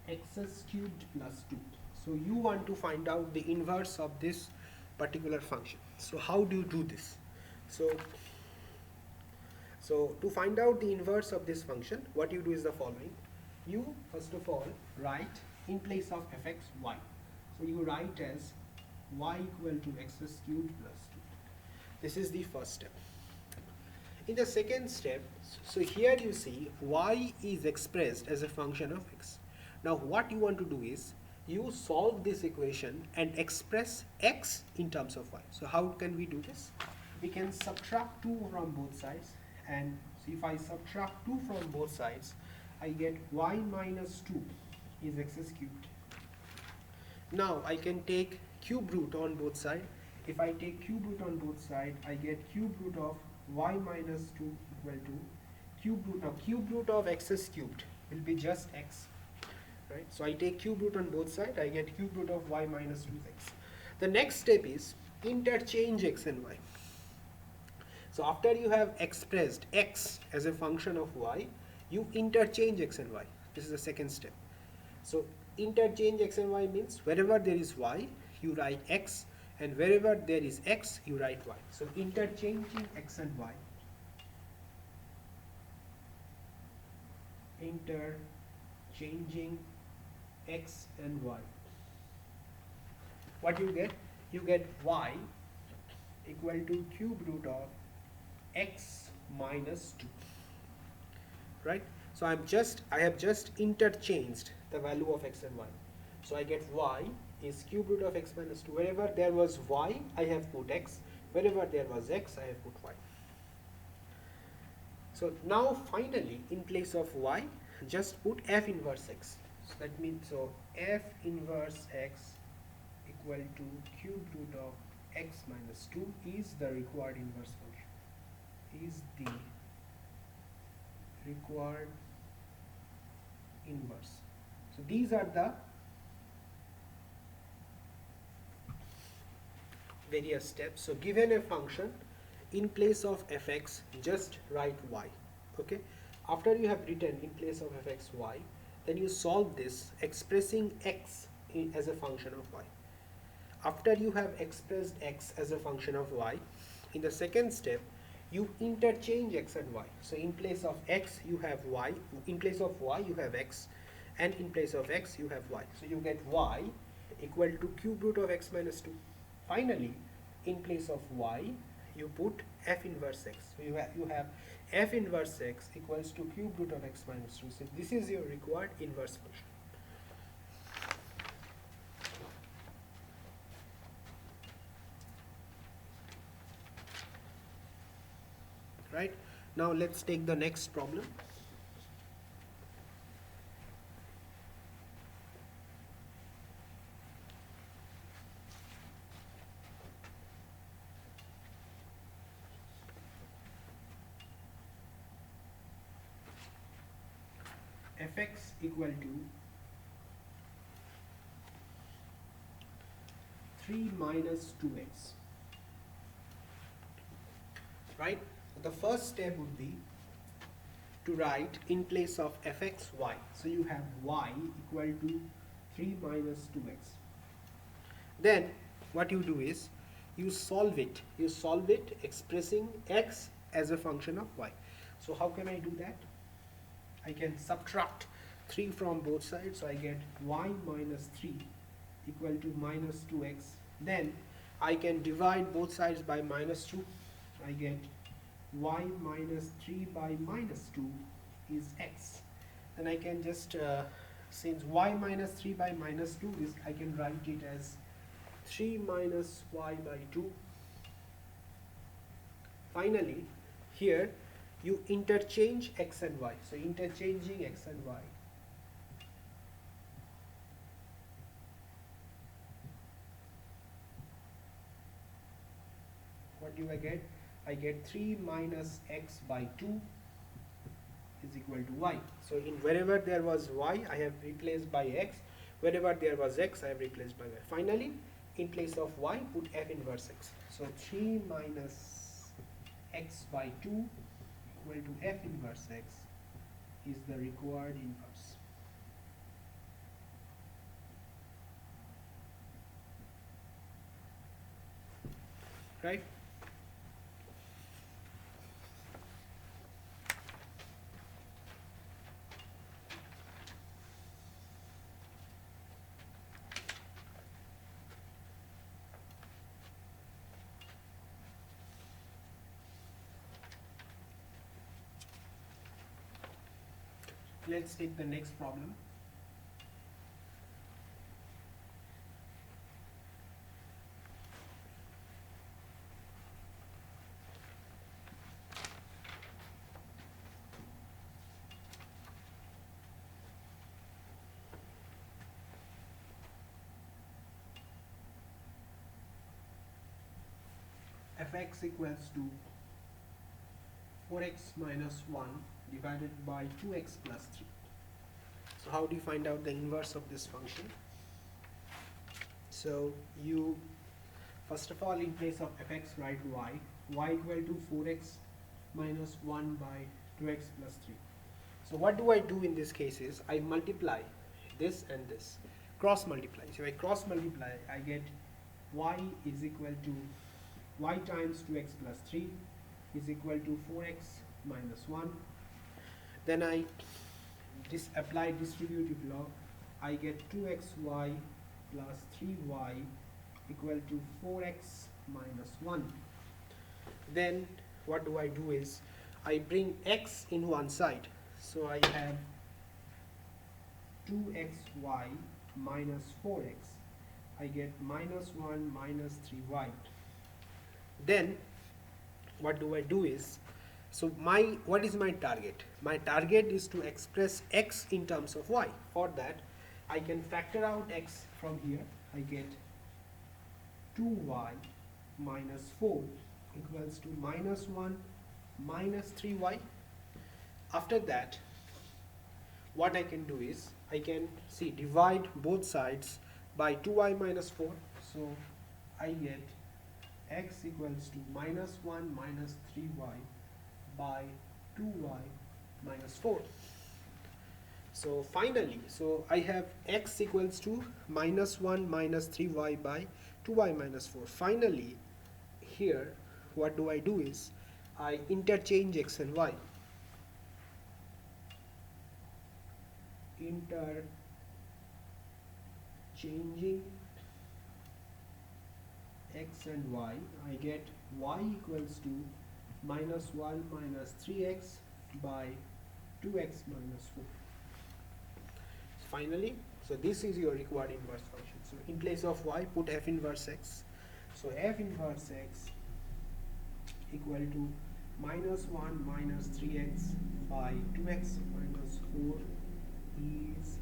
x cubed plus 2. So you want to find out the inverse of this particular function. So how do you do this? So to find out the inverse of this function, what you do is the following. You first of all write in place of fx y. So you write as y equal to x cubed plus 2. This is the first step. In the second step, so here you see y is expressed as a function of x. Now what you want to do is you solve this equation and express x in terms of y. So how can we do this? We can subtract 2 from both sides, and so if I subtract 2 from both sides, I get y minus 2 is x cubed. Now I can take cube root on both sides. If I take cube root on both sides, I get cube root of y minus 2 equal to cube root. Now cube root of x cubed will be just x. Right? So I take cube root on both sides, I get cube root of y minus 2 is x. The next step is interchange x and y. So after you have expressed x as a function of y, you interchange x and y. This is the second step. So interchange x and y means wherever there is y, you write x, and wherever there is x, you write y. So interchanging x and y. Interchanging x and y. What you get? You get y equal to cube root of x minus 2. Right? So I have just interchanged the value of x and y. So I get y is cube root of x minus 2. Wherever there was y, I have put x. Wherever there was x, I have put y. So now finally, in place of y, just put f inverse x. So that means, so f inverse x equal to cube root of x minus 2 is the required inverse function. Is the required inverse. So these are the various steps. So given a function, in place of fx, just write y. Okay. After you have written in place of fx y, then you solve this expressing x as a function of y. After you have expressed x as a function of y, in the second step, you interchange x and y. So in place of x, you have y. In place of y, you have x. And in place of x, you have y. So you get y equal to cube root of x minus 2. Finally, in place of y, you put f inverse x. So you have f inverse x equals to cube root of x minus 2. So this is your required inverse function. Right? Now let's take the next problem. Fx equal to 3 minus 2x. Right? The first step would be to write in place of fx y. So you have y equal to 3 minus 2x. Then what you do is you solve it. You solve it expressing x as a function of y. So how can I do that? I can subtract 3 from both sides. So I get y minus 3 equal to minus 2x. Then I can divide both sides by minus 2. I get y minus 3 by minus 2 is x. Then I can just, since y minus 3 by minus 2 is, I can write it as 3 minus y by 2. Finally, here you interchange x and y. So interchanging x and y. What do I get? I get 3 minus x by 2 is equal to y. So in wherever there was y, I have replaced by x. Wherever there was x, I have replaced by y. Finally, in place of y, put f inverse x. So 3 minus x by 2 equal to f inverse x is the required inverse. Right? Let's take the next problem. Fx equals to 4x minus 1 divided by 2x plus 3. So how do you find out the inverse of this function? So you first of all, in place of fx, write y equal to 4x minus 1 by 2x plus 3. So what do I do in this case is I multiply this and this, cross multiply. So I cross multiply, I get y is equal to y times 2x plus 3 is equal to 4x minus 1. Then I apply distributive law. I get 2xy plus 3y equal to 4x minus 1. Then what do I do is I bring x in one side. So I have 2xy minus 4x. I get minus 1 minus 3y. Then what do I do is, so what is my target? My target is to express x in terms of y. For that I can factor out x from here. I get 2y minus 4 equals to minus 1 minus 3y. After that, what I can do is, I can divide both sides by 2y minus 4. So I get x equals to minus 1 minus 3y by 2y minus 4. So finally, I have x equals to minus 1 minus 3y by 2y minus 4. Finally, here what do I do is, I interchange x and y. Interchanging x and y, I get y equals to minus 1 minus 3x by 2x minus 4. Finally, so this is your required inverse function. So in place of y, put f inverse x. So f inverse x equal to minus 1 minus 3x by 2x minus 4 is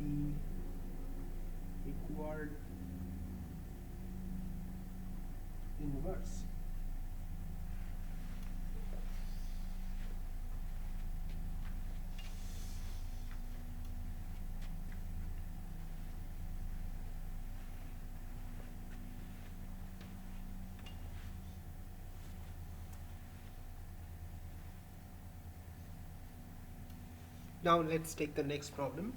the required inverse. Now let's take the next problem.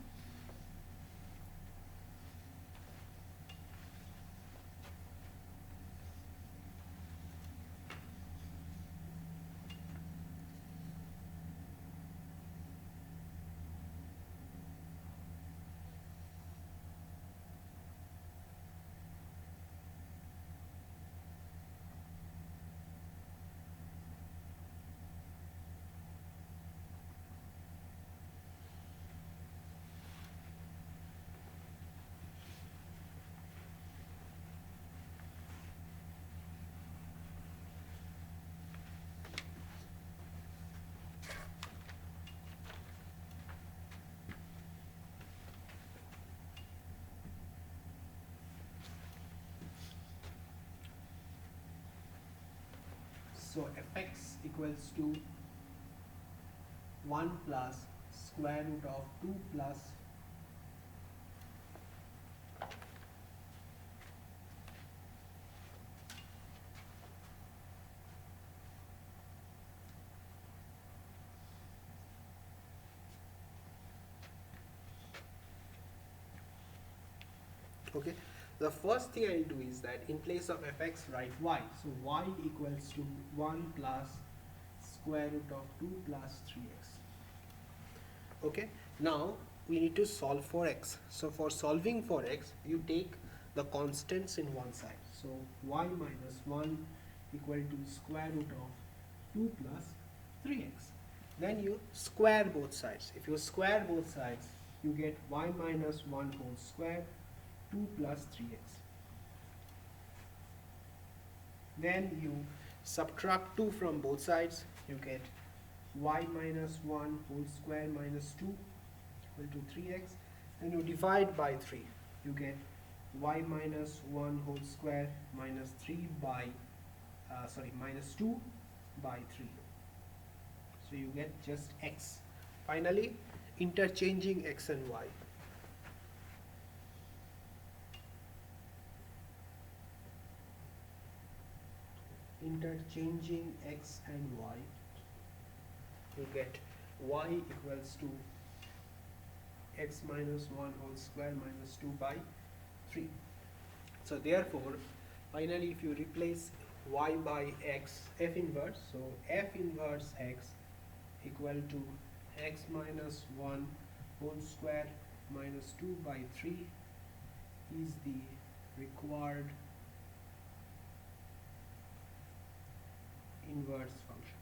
So fx equals to 1 plus square root of 2 plus okay. The first thing I'll do is that in place of fx, write y. So y equals to 1 plus square root of 2 plus 3x. Okay, now we need to solve for x. So for solving for x, you take the constants in one side. So y minus 1 equal to square root of 2 plus 3x. Then you square both sides. If you square both sides, you get y minus 1 whole square 2 plus 3x. Then you subtract 2 from both sides, you get y minus 1 whole square minus 2 equal to 3x. Then you divide by 3, you get y minus 1 whole square minus 3 by minus 2 by 3. So you get just x. Finally, interchanging x and y. Interchanging x and y, you get y equals to x minus 1 whole square minus 2 by 3. So therefore, finally if you replace y by x, f inverse, so f inverse x equal to x minus 1 whole square minus 2 by 3 is the required inverse function.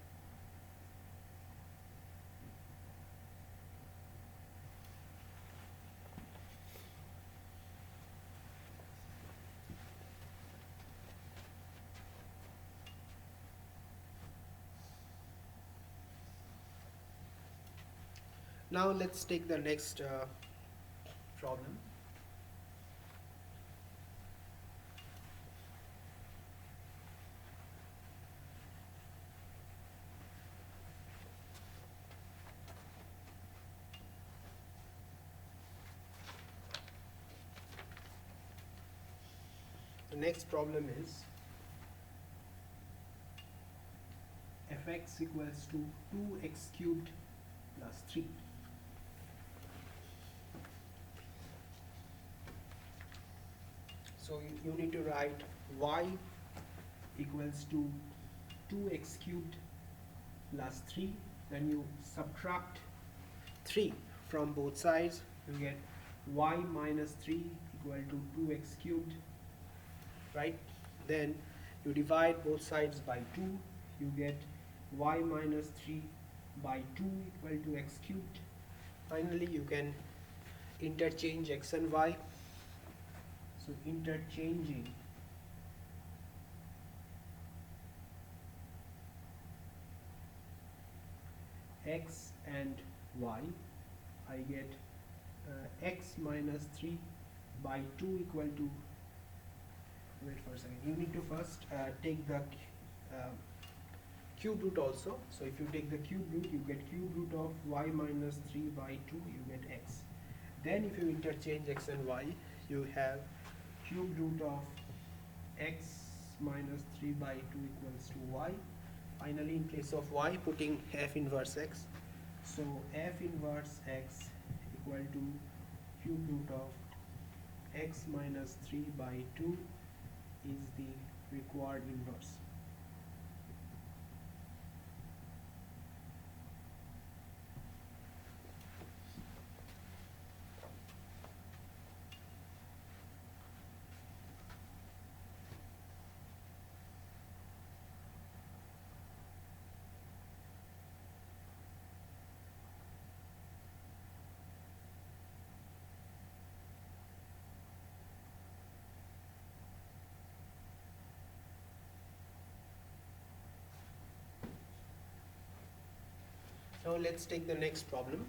Now let's take the next problem. The next problem is fx equals to 2x cubed plus 3. So you need to write y equals to 2x cubed plus 3. Then you subtract 3 from both sides. You get y minus 3 equal to 2x cubed, right? Then you divide both sides by 2. You get y minus 3 by 2 equal to x cubed. Finally, you can interchange x and y. So interchanging x and y, I get x minus 3 by 2 equal to, wait for a second, you need to first take the cube root also. So if you take the cube root, you get cube root of y minus 3 by 2, you get x. Then if you interchange x and y, you have cube root of x minus 3 by 2 equals to y. Finally, in place of y, putting f inverse x. So f inverse x equal to cube root of x minus 3 by 2 is the required inverse. Now let's take the next problem.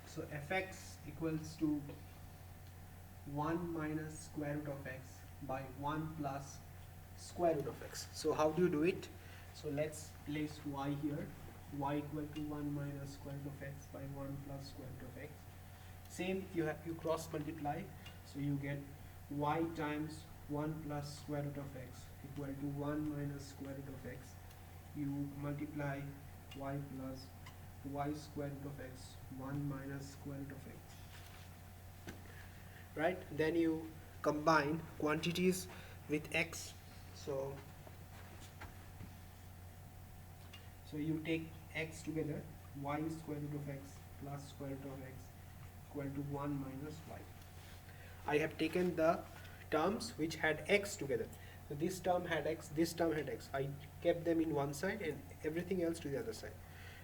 So fx equals to 1 minus square root of x by 1 plus square root of x. So how do you do it? So let's place y here. Y equal to 1 minus square root of x by 1 plus square root of x. Same, you cross multiply. So you get y times 1 plus square root of x equal to 1 minus square root of x. You multiply y plus y square root of x, 1 minus square root of x. Right? Then you combine quantities with x. So you take x together, y square root of x plus square root of x equal to 1 minus y. I have taken the terms which had x together. So this term had x, this term had x. I kept them in one side and everything else to the other side.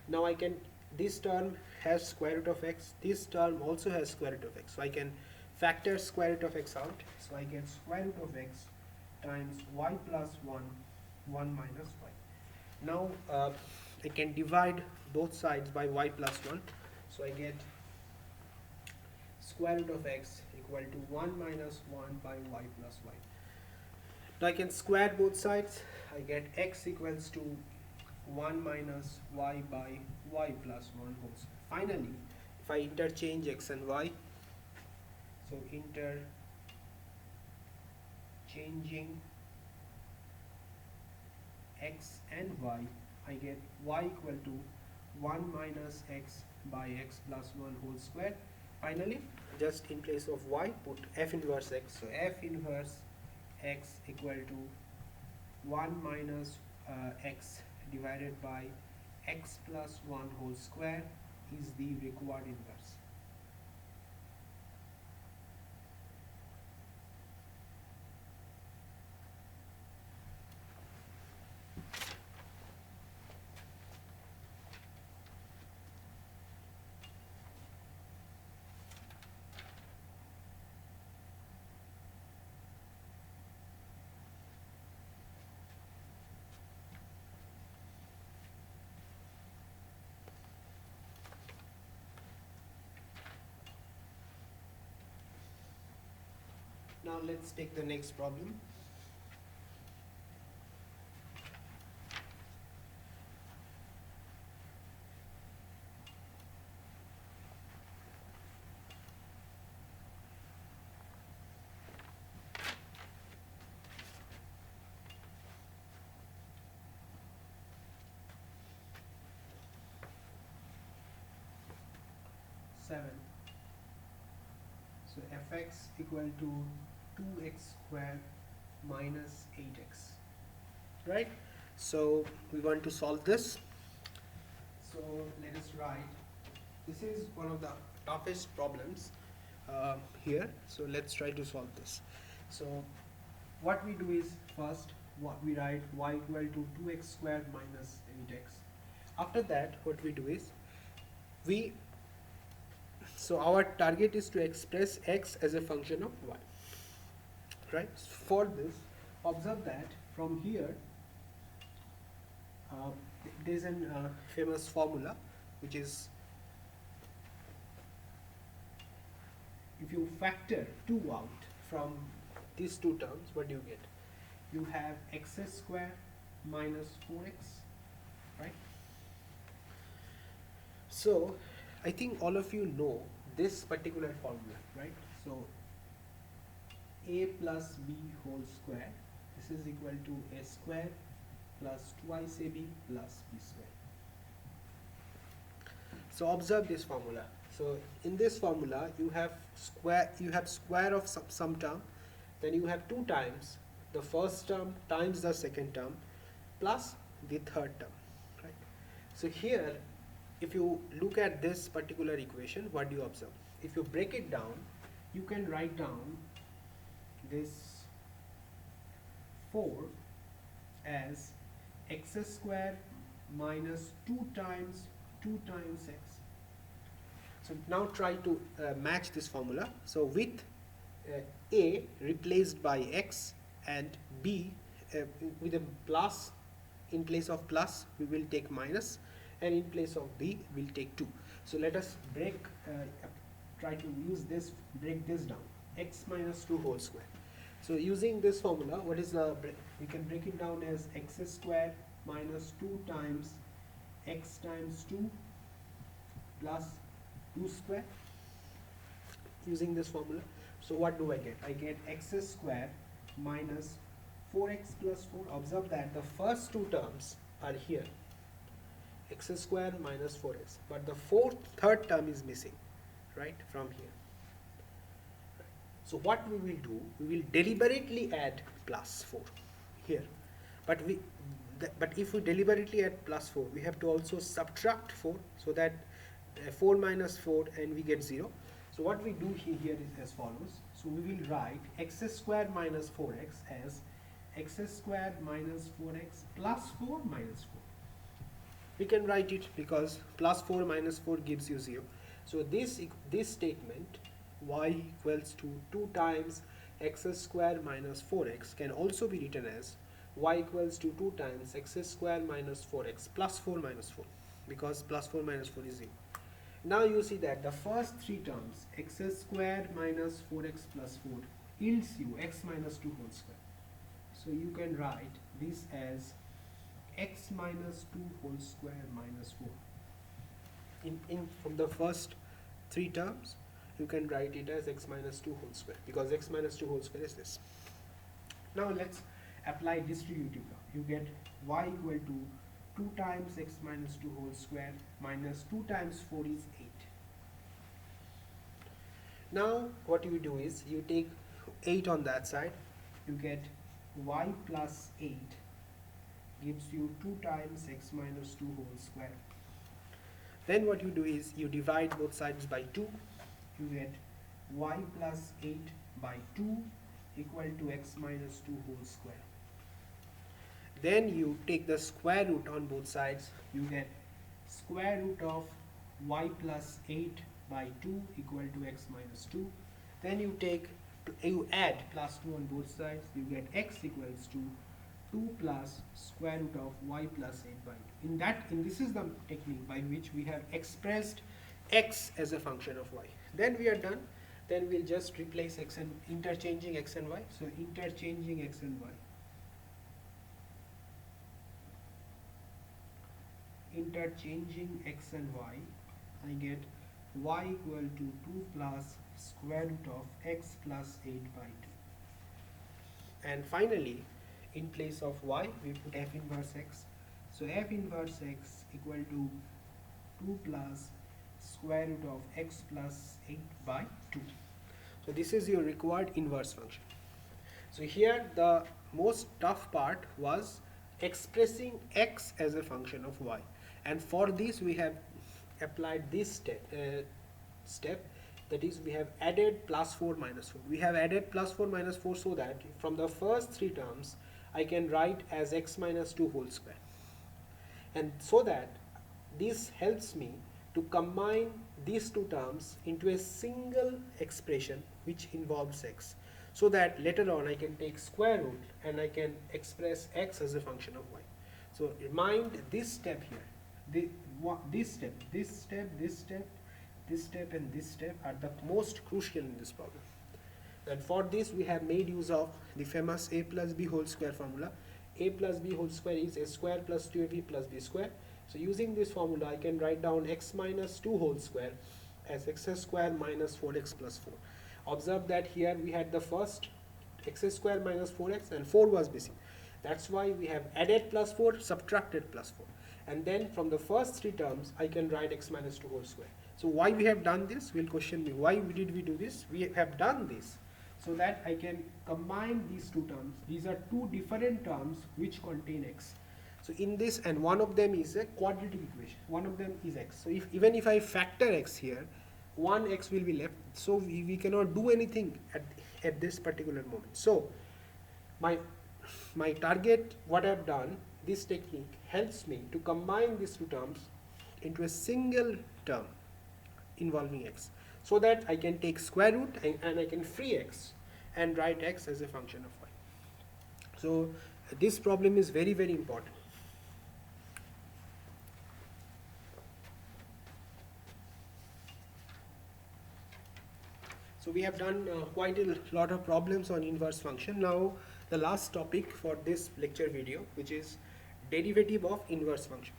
Now I can, this term has square root of x, this term also has square root of x. So I can factor square root of x out. So I get square root of x times y plus 1, 1 minus y. Now I can divide both sides by y plus 1. So I get square root of x equal to 1 minus 1 by y plus y. Now I can square both sides. I get x equals to 1 minus y by y plus 1 whole square. Finally, if I interchange x and y, so interchanging x and y, I get y equal to 1 minus x by x plus 1 whole square. Finally, just in place of y, put f inverse x. So f inverse x equal to 1 minus x divided by x plus 1 whole square is the required inverse. Now let's take the next problem. So fx equal to 2x squared minus 8x, right? So we want to solve this. So let us write, this is one of the toughest problems here, so let's try to solve this. So what we do is, first what we write y equal to 2x squared minus 8x. After that what we do is, so our target is to express x as a function of y, right? For this, observe that from here there is a famous formula, which is, if you factor 2 out from these two terms, what do you get? You have x squared minus 4x, right? So I think all of you know this particular formula, right? So a plus b whole square, this is equal to a square plus twice ab plus b square. So observe this formula. So in this formula you have square of some term, then you have 2 times the first term times the second term plus the third term, right? So here, if you look at this particular equation, what do you observe? If you break it down, you can write down this 4 as x squared minus 2 times x. So now try to match this formula. So with a replaced by x and b with a plus, in place of plus we will take minus, and in place of b we'll take 2. So let us try to use this, break this down, x minus 2 whole square. So using this formula, what is the, we can break it down as x squared minus 2 times x times 2 plus 2 square, using this formula. So what do I get? I get x squared minus 4x plus 4. Observe that the first 2 terms are here, x squared minus 4x, but the third term is missing, right, from here. So what we will do, we will deliberately add plus 4 here, but if we deliberately add plus 4, we have to also subtract 4, so that 4 minus 4 and we get 0. So what we do here is as follows. So we will write x squared minus 4x as x squared minus 4x plus 4 minus 4. We can write it because plus 4 minus 4 gives you 0. So this statement, y equals to 2 times x squared minus 4x, can also be written as y equals to 2 times x squared minus 4x plus 4 minus 4, because plus 4 minus 4 is 0. Now you see that the first 3 terms, x squared minus 4x plus 4, yields you x minus 2 whole square. So you can write this as x minus 2 whole square minus 4. From the first 3 terms, you can write it as x minus 2 whole square, because x minus 2 whole square is this. Now let's apply distributive law. You get y equal to 2 times x minus 2 whole square minus 2 times 4 is 8. Now what you do is, you take 8 on that side, you get y plus 8 gives you 2 times x minus 2 whole square. Then what you do is, you divide both sides by 2, you get y plus 8 by 2 equal to x minus 2 whole square. Then you take the square root on both sides, you get square root of y plus 8 by 2 equal to x minus 2. Then you add plus 2 on both sides, you get x equals to 2 plus square root of y plus 8 by 2. This is the technique by which we have expressed x as a function of y. Then we are done. then we'll just replace x and interchanging x and y. So interchanging x and y. Interchanging x and y, I get y equal to 2 plus square root of x plus 8 by 2. And finally, in place of y, we put f inverse x. So f inverse x equal to 2 plus square root of x plus 8 by 2. So this is your required inverse function. So here the most tough part was expressing x as a function of y, and for this we have applied this step, that is, we have added plus 4 minus 4. We have added plus 4 minus 4 so that from the first three terms I can write as x minus 2 whole square, and so that this helps me to combine these two terms into a single expression which involves x, so that later on I can take square root and I can express x as a function of y. So remind this step here, this step, and this step are the most crucial in this problem. And for this we have made use of the famous a plus b whole square formula. A plus b whole square is a square plus 2ab plus b square. So using this formula I can write down x minus 2 whole square as x square minus 4x plus 4. Observe that here we had the first x square minus 4x and 4 was missing. That's why we have added plus 4, subtracted plus 4. And then from the first three terms I can write x minus 2 whole square. So why we have done this? Will question me, why did we do this? We have done this so that I can combine these two terms. These are two different terms which contain x. So in this, and one of them is a quadratic equation, one of them is x. So even if I factor x here, one x will be left, so we cannot do anything at this particular moment. So my target, what I have done, this technique helps me to combine these two terms into a single term involving x, so that I can take square root and I can free x and write x as a function of y. So this problem is very, very important. So we have done quite a lot of problems on inverse function. Now the last topic for this lecture video, which is derivative of inverse function.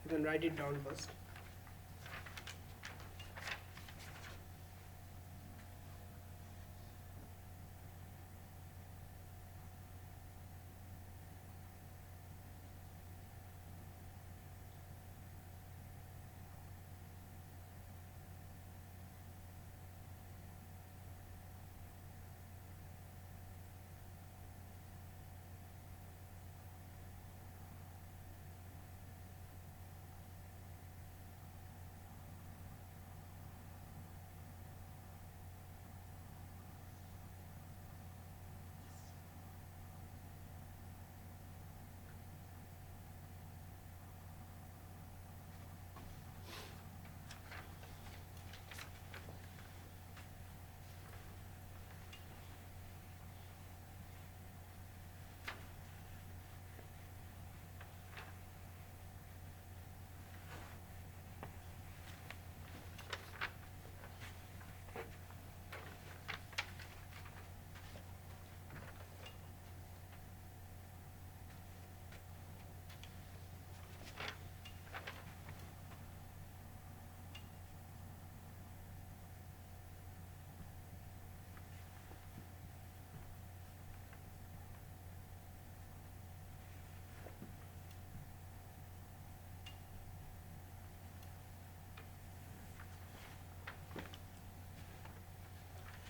You can write it down first.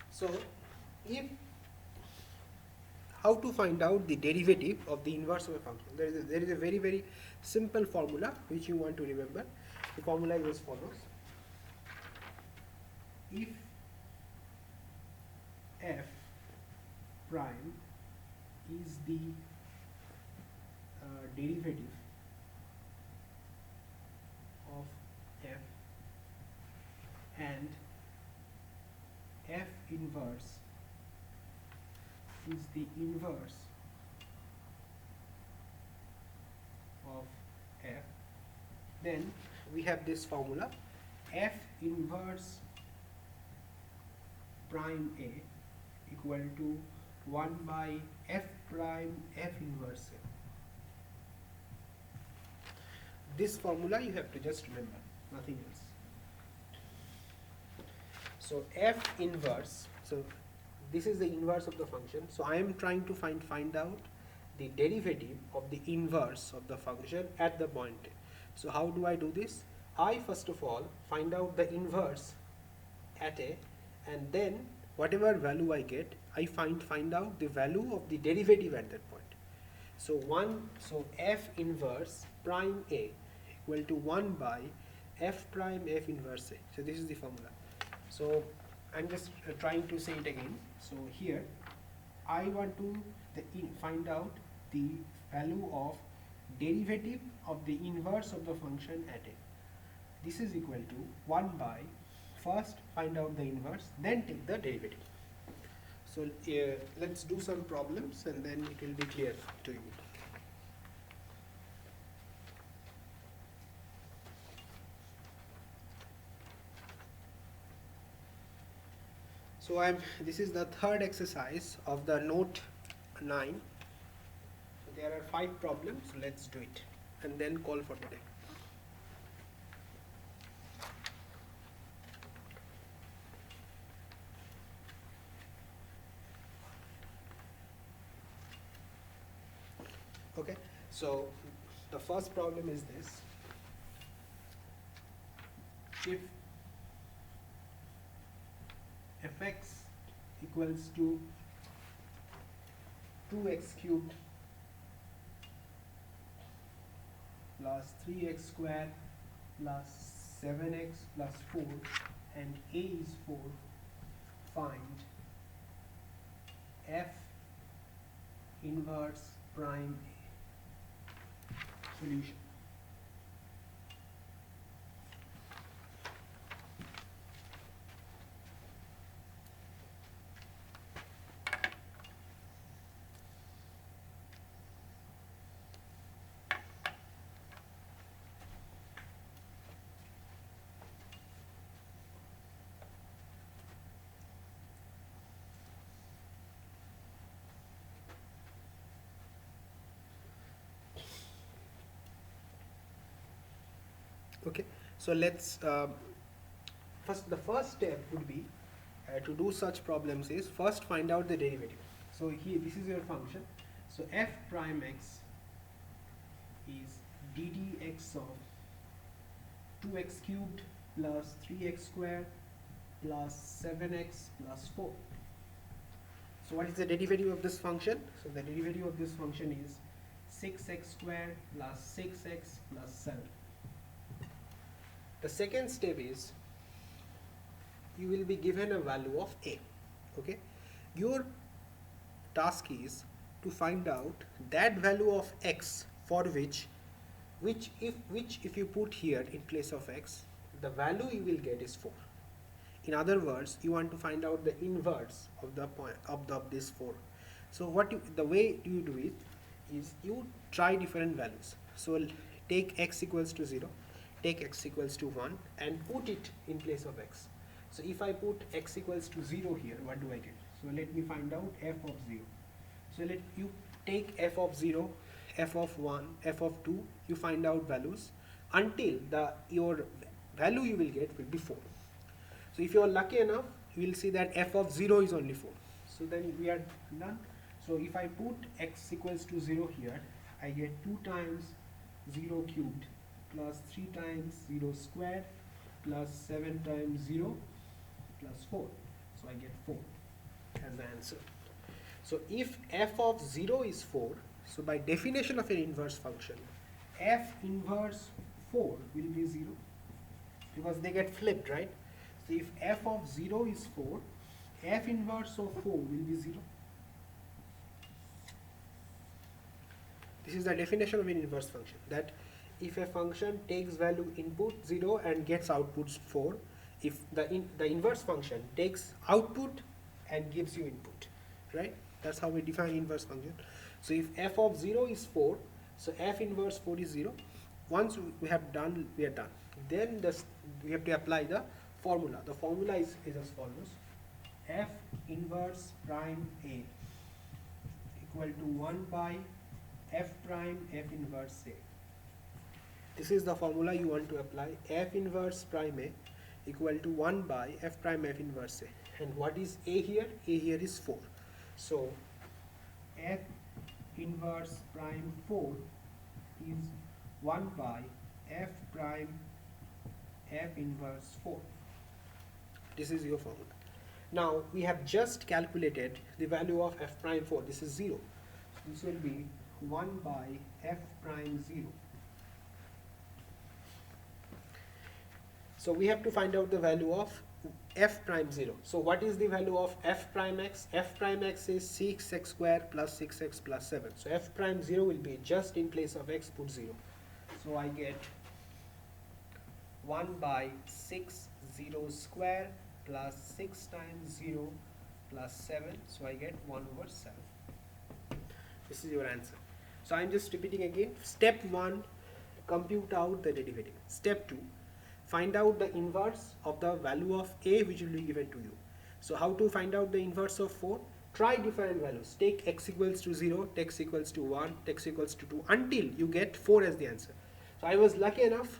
So how to find out the derivative of the inverse of a function? There is a very, very simple formula which you want to remember. The formula is as follows. If f prime is the derivative of f, and f inverse inverse is the inverse of f, then we have this formula f inverse prime a equal to 1 by f prime f inverse a. This formula you have to just remember, nothing else. So f inverse, so this is the inverse of the function. So I am trying to find out the derivative of the inverse of the function at the point a. So how do I do this? I first of all find out the inverse at a, and then whatever value I get, I find out the value of the derivative at that point. So f inverse prime a equal to 1 by f prime f inverse a. So this is the formula. So I'm just trying to say it again. So here I want to find out the value of derivative of the inverse of the function at a. This is equal to 1 by, first find out the inverse, then take the derivative. So let's do some problems and then it will be clear to you. So this is the third exercise of the note 9. There are 5 problems, so let's do it and then call for today. Okay, so the first problem is this. If fx equals to 2x cubed plus 3x squared plus 7x plus 4 and a is 4, find f inverse prime a. Solution. Okay, so let's the first step would be to do such problems is first find out the derivative. So here this is your function. So f prime x is ddx of 2x cubed plus 3x squared plus 7x plus 4. So what is the derivative of this function? So the derivative of this function is 6x squared plus 6x plus 7. The second step is you will be given a value of a. Okay, your task is to find out that value of x for which if you put here in place of x, the value you will get is 4. In other words, you want to find out the inverse of the point of this 4. So the way you do it is you try different values. So take x equals to 0. Take x equals to 1 and put it in place of x. So if I put x equals to 0 here, what do I get? So let me find out f of 0. So let you take f of 0, f of 1, f of 2, you find out values until your value you will get will be 4. So if you are lucky enough, you will see that f of 0 is only 4. So then we are done. So if I put x equals to 0 here, I get 2 times 0 cubed plus 3 times 0 squared plus 7 times 0 plus 4. So I get 4 as the answer. So if f of 0 is 4, so by definition of an inverse function, f inverse 4 will be 0 because they get flipped, right? So if f of 0 is 4, f inverse of 4 will be 0. This is the definition of an inverse function, that if a function takes value input 0 and gets output 4, if the inverse function takes output and gives you input, right? That's how we define inverse function. So if f of 0 is 4, so f inverse 4 is 0. Once we have done, we are done. Then we have to apply the formula. The formula is as follows: f inverse prime a equal to 1 by f prime f inverse a. This is the formula you want to apply. F inverse prime a equal to 1 by f prime f inverse a. And what is a here? A here is 4. So f inverse prime 4 is 1 by f prime f inverse 4. This is your formula. Now we have just calculated the value of f prime 4. This is 0. So this will be 1 by f prime 0. So we have to find out the value of f prime 0. So what is the value of f prime x? F prime x is 6x squared plus 6x plus 7. So f prime 0 will be just in place of x put 0. So I get 1 by 6 0 square plus 6 times 0 plus 7. So I get 1 over 7. This is your answer. So I am just repeating again. Step 1, compute out the derivative. Step 2, find out the inverse of the value of a which will be given to you. So how to find out the inverse of 4? Try different values. Take x equals to 0, x equals to 1, x equals to 2 until you get 4 as the answer. So I was lucky enough,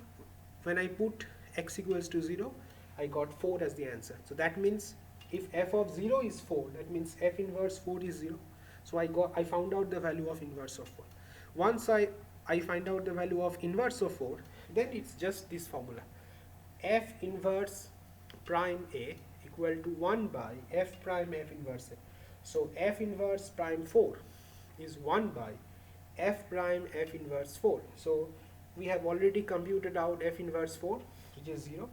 when I put x equals to 0, I got 4 as the answer. So that means if f of 0 is 4, that means f inverse 4 is 0. So I found out the value of inverse of 4. Once I find out the value of inverse of 4, then it's just this formula. F inverse prime a equal to 1 by f prime f inverse a. So f inverse prime 4 is 1 by f prime f inverse 4. So we have already computed out f inverse 4, which is 0.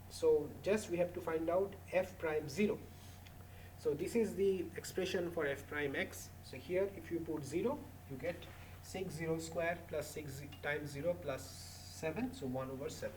So just we have to find out f prime 0. So this is the expression for f prime x. So here if you put 0, you get 6 0 square plus 6 times 0 plus 7, so 1 over 7.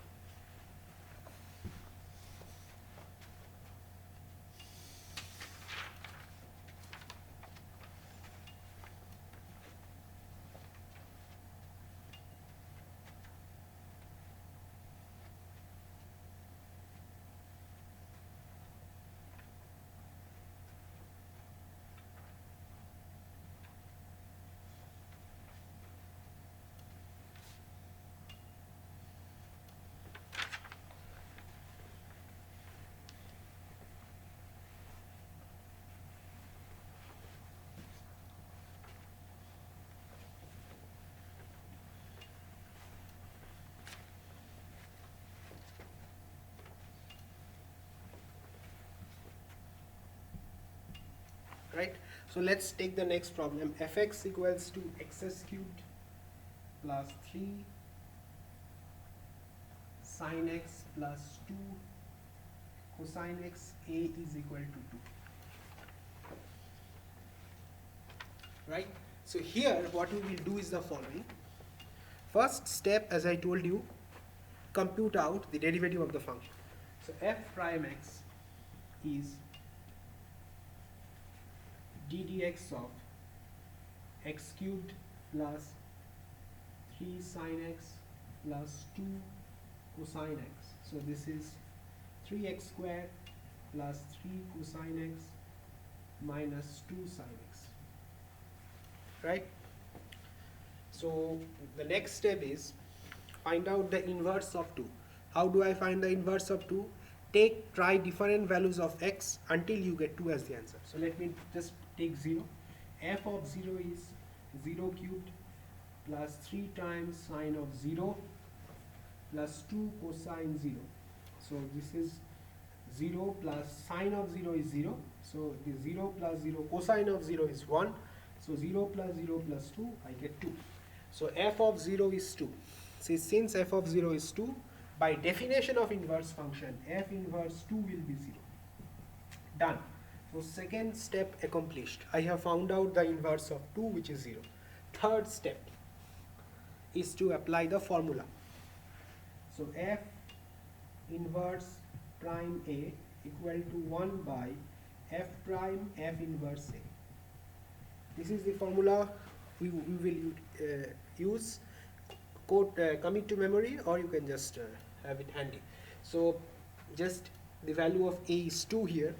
Right? So let's take the next problem. Fx equals to x cubed plus 3 sin x plus 2 cosine x a is equal to 2. Right? So here what we will do is the following. First step, as I told you, compute out the derivative of the function. So f prime x is d dx of x cubed plus 3 sin x plus 2 cosine x. So this is 3x squared plus 3 cosine x minus 2 sin x. Right? So the next step is find out the inverse of 2. How do I find the inverse of 2? Try different values of x until you get 2 as the answer. So let me just take 0. F of 0 is 0 cubed plus 3 times sine of 0 plus 2 cosine 0. So this is 0 plus sine of 0 is 0. So the 0 plus 0 cosine of 0 is 1. So 0 plus 0 plus 2, I get 2. So f of 0 is 2. See, since f of 0 is 2, by definition of inverse function, f inverse 2 will be 0. Done. So second step accomplished. I have found out the inverse of 2, which is 0. Third step is to apply the formula. So f inverse prime a equal to 1 by f prime f inverse a. This is the formula we will use. Commit to memory, or you can just have it handy. So just the value of a is 2 here,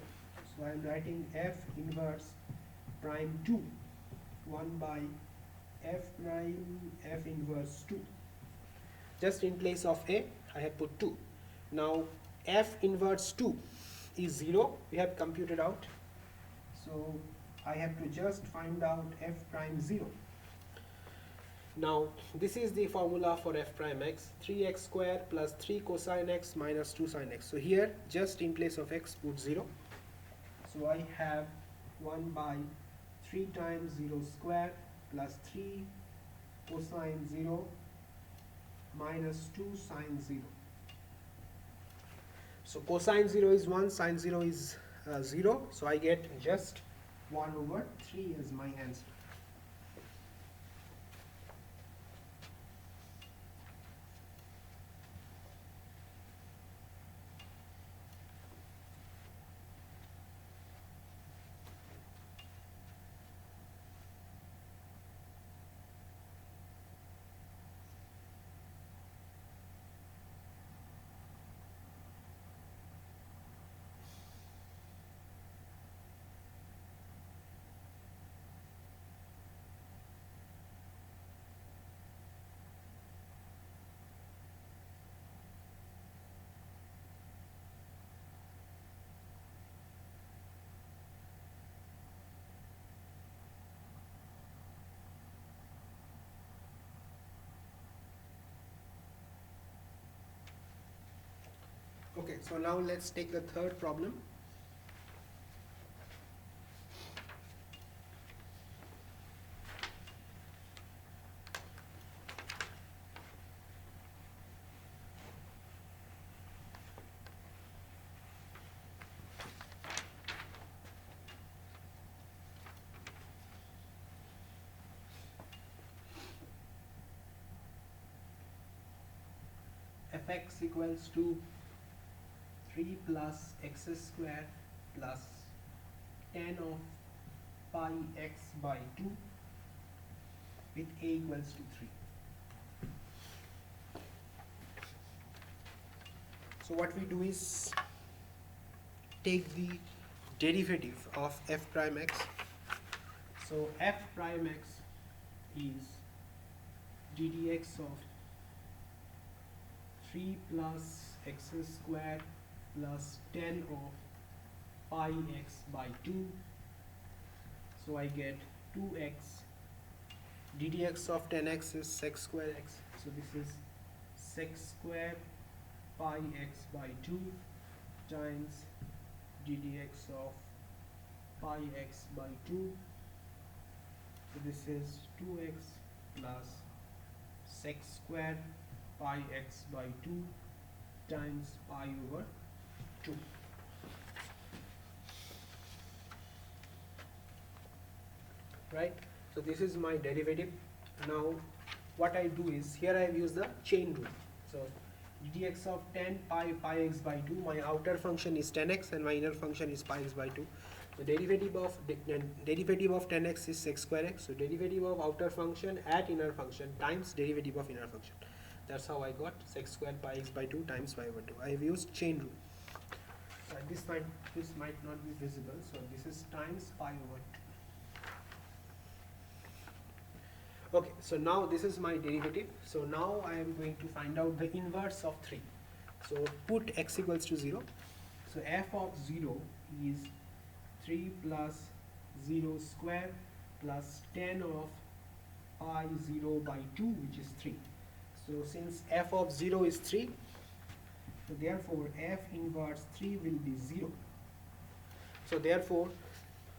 so I am writing f inverse prime 2, 1 by f prime f inverse 2. Just in place of a I have put 2. Now f inverse 2 is 0, we have computed out, so I have to just find out f prime 0. Now this is the formula for f prime x, 3x square plus 3 cosine x minus 2 sine x. So here just in place of x put 0. So I have 1 by 3 times 0 square plus 3 cosine 0 minus 2 sine 0. So cosine 0 is 1, sine 0 is 0. So I get just 1 over 3 as my answer. Okay, so now let's take the third problem. Fx equals to 3 plus x square plus tan of pi x by 2 with a equals to 3. So what we do is take the derivative of f prime x. So f prime x is ddx of 3 plus x square plus tan of pi x by 2. So I get 2x. ddx of tan x is sec square x. So this is sec square pi x by 2 times ddx of pi x by 2. So this is 2x plus sec square pi x by 2 times pi over 2. Right? So this is my derivative. Now what I do is, here I have used the chain rule. So ddx of tan pi x by 2, my outer function is tan x and my inner function is pi x by 2. The derivative of tan x is sec square x. So derivative of outer function at inner function times derivative of inner function. That's how I got sec square pi x by 2 times pi over 2. I have used chain rule. This might not be visible. So this is times pi over 2. Okay, so now this is my derivative. So now I am going to find out the inverse of 3. So put x equals to 0. So f of 0 is 3 plus 0 square plus tan of pi 0 by 2, which is 3. So since f of 0 is 3, so therefore f inverse 3 will be 0. So therefore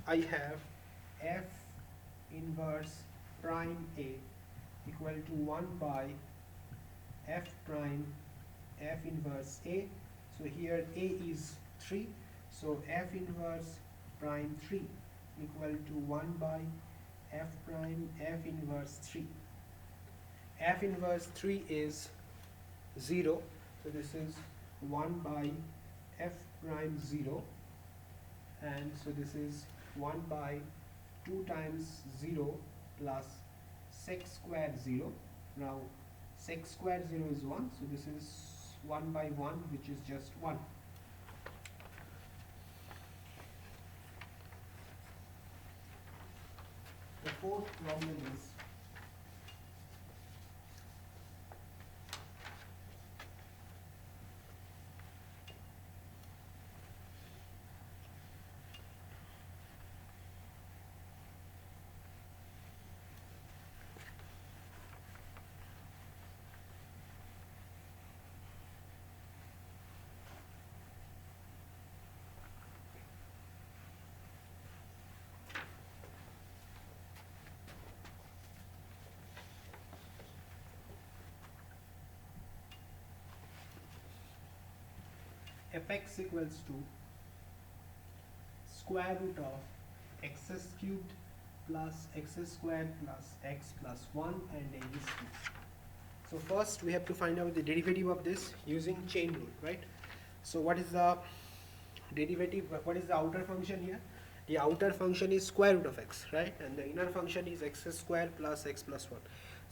I have f inverse prime a equal to 1 by f prime f inverse a. So here a is 3, so f inverse prime 3 equal to 1 by f prime f inverse 3. F inverse 3 is 0, so this is 1 by f prime 0 and so this is 1 by 2 times 0 plus sec square 0. Now sec square 0 is 1, so this is 1 by 1, which is just 1. The fourth problem is fx equals to square root of x cubed plus x squared plus x plus 1 and a is 2. So first we have to find out the derivative of this using chain rule, right? So what is the derivative, what is the outer function here? The outer function is square root of x, right? And the inner function is x squared plus x plus 1.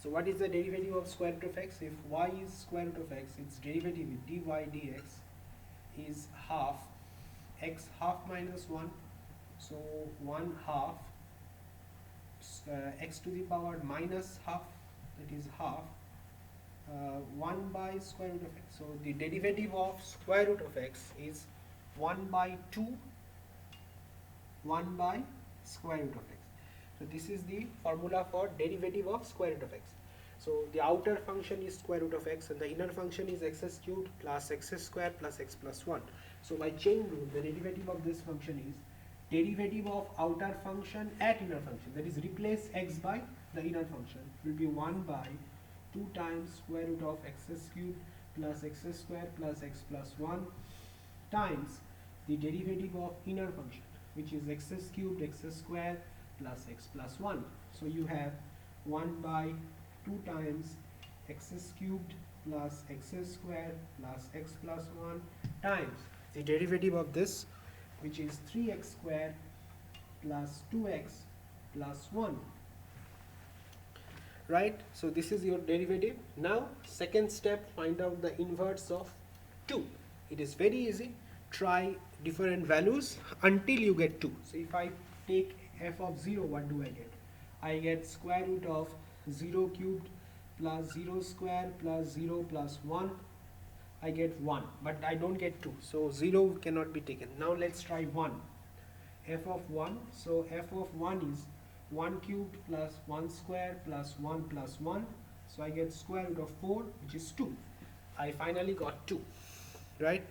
So what is the derivative of square root of x? If y is square root of x, its derivative is dy dx is half x half minus 1, so 1 half x to the power minus half, that is half 1 by square root of x. So the derivative of square root of x is 1 by 2 1 by square root of x. So this is the formula for derivative of square root of x. So the outer function is square root of x and the inner function is x cubed plus x squared plus x plus 1. So by chain rule, the derivative of this function is derivative of outer function at inner function, that is replace x by the inner function, will be 1 by 2 times square root of x cubed plus x squared plus x plus 1 times the derivative of inner function, which is x cubed x squared plus x plus 1. So you have 1 by 2 times x cubed plus x squared plus x plus 1 times the derivative of this, which is 3x squared plus 2x plus 1, right? So this is your derivative. Now second step, find out the inverse of 2. It is very easy. Try different values until you get 2. So if I take f of 0, what do I get? I get square root of 0 cubed plus 0 square plus 0 plus 1. I get 1, but I don't get 2, so 0 cannot be taken. Now let's try 1. F of 1, so f of 1 is 1 cubed plus 1 square plus 1 plus 1, so I get square root of 4, which is 2. I finally got 2, right?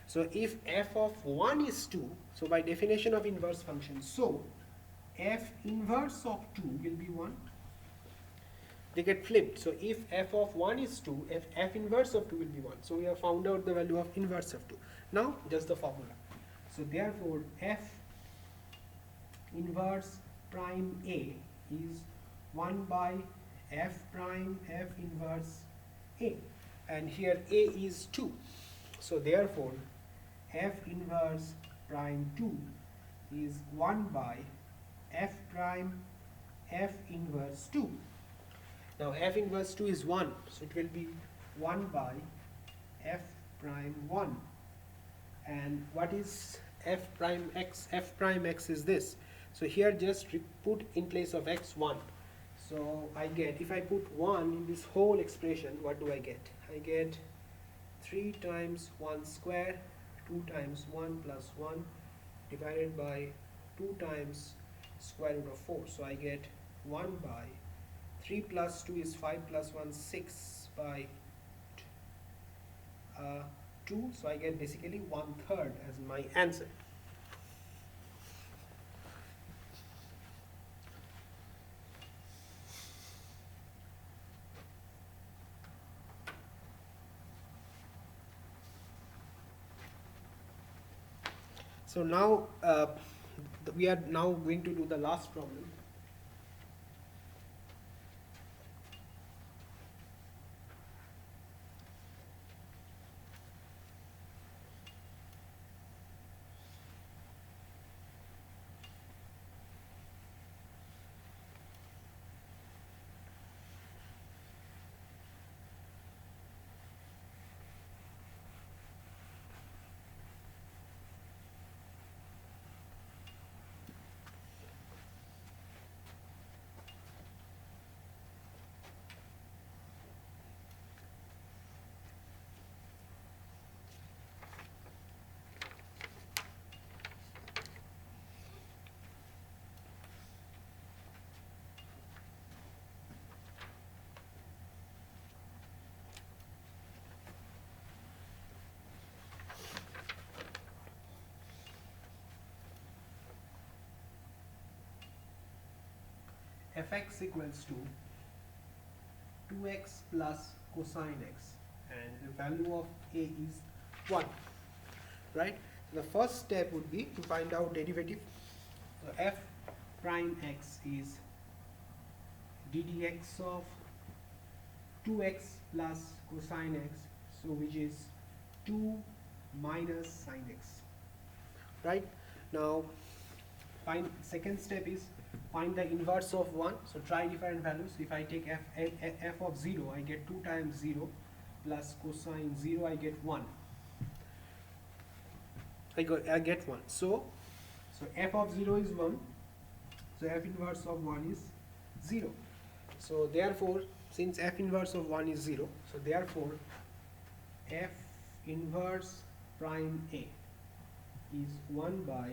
So if f of 1 is 2, so by definition of inverse function, so f inverse of 2 will be 1. They get flipped. So if f of 1 is 2, f inverse of 2 will be 1. So we have found out the value of inverse of 2. Now just the formula. So therefore f inverse prime a is 1 by f prime f inverse a, and here a is 2. So therefore f inverse prime 2 is 1 by f prime f inverse 2. Now f inverse 2 is 1, so it will be 1 by f prime 1. And what is f prime x? F prime x is this. So here just put in place of x 1. So I get, if I put 1 in this whole expression, what do I get? I get 3 times 1 square, 2 times 1 plus 1 divided by 2 times square root of 4. So I get 1 by 3 plus 2 is 5 plus 1, 6 by 2. So I get basically 1/3 as my answer. So now we are now going to do the last problem. fx equals to 2x plus cosine x, and the value of a is 1, right? The first step would be to find out derivative. So f prime x is ddx of 2x plus cosine x, so which is 2 minus sine x, right? Now second step is find the inverse of 1. So try different values. If I take f of 0, I get 2 times 0 plus cosine 0, I get 1. I get 1. So f of 0 is 1. So f inverse of 1 is 0. So therefore, since f inverse of 1 is 0, so therefore f inverse prime a is 1 by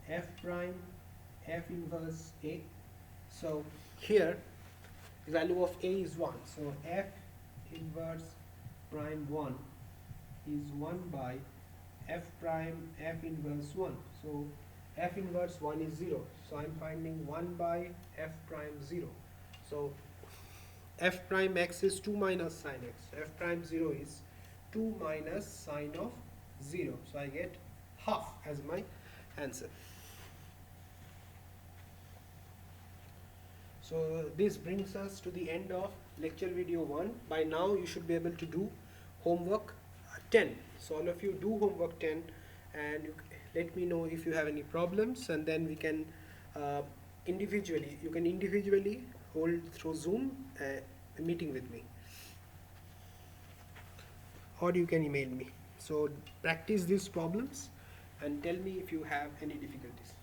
f prime f inverse a. So here the value of a is 1. So f inverse prime 1 is 1 by f prime f inverse 1. So f inverse 1 is 0. So I'm finding 1 by f prime 0. So f prime x is 2 minus sine x. F prime 0 is 2 minus sine of 0. So I get half as my answer. So this brings us to the end of lecture video 1. By now you should be able to do homework 10. So all of you do homework 10, and let me know if you have any problems, and then we can individually hold through Zoom a meeting with me, or you can email me. So practice these problems and tell me if you have any difficulties.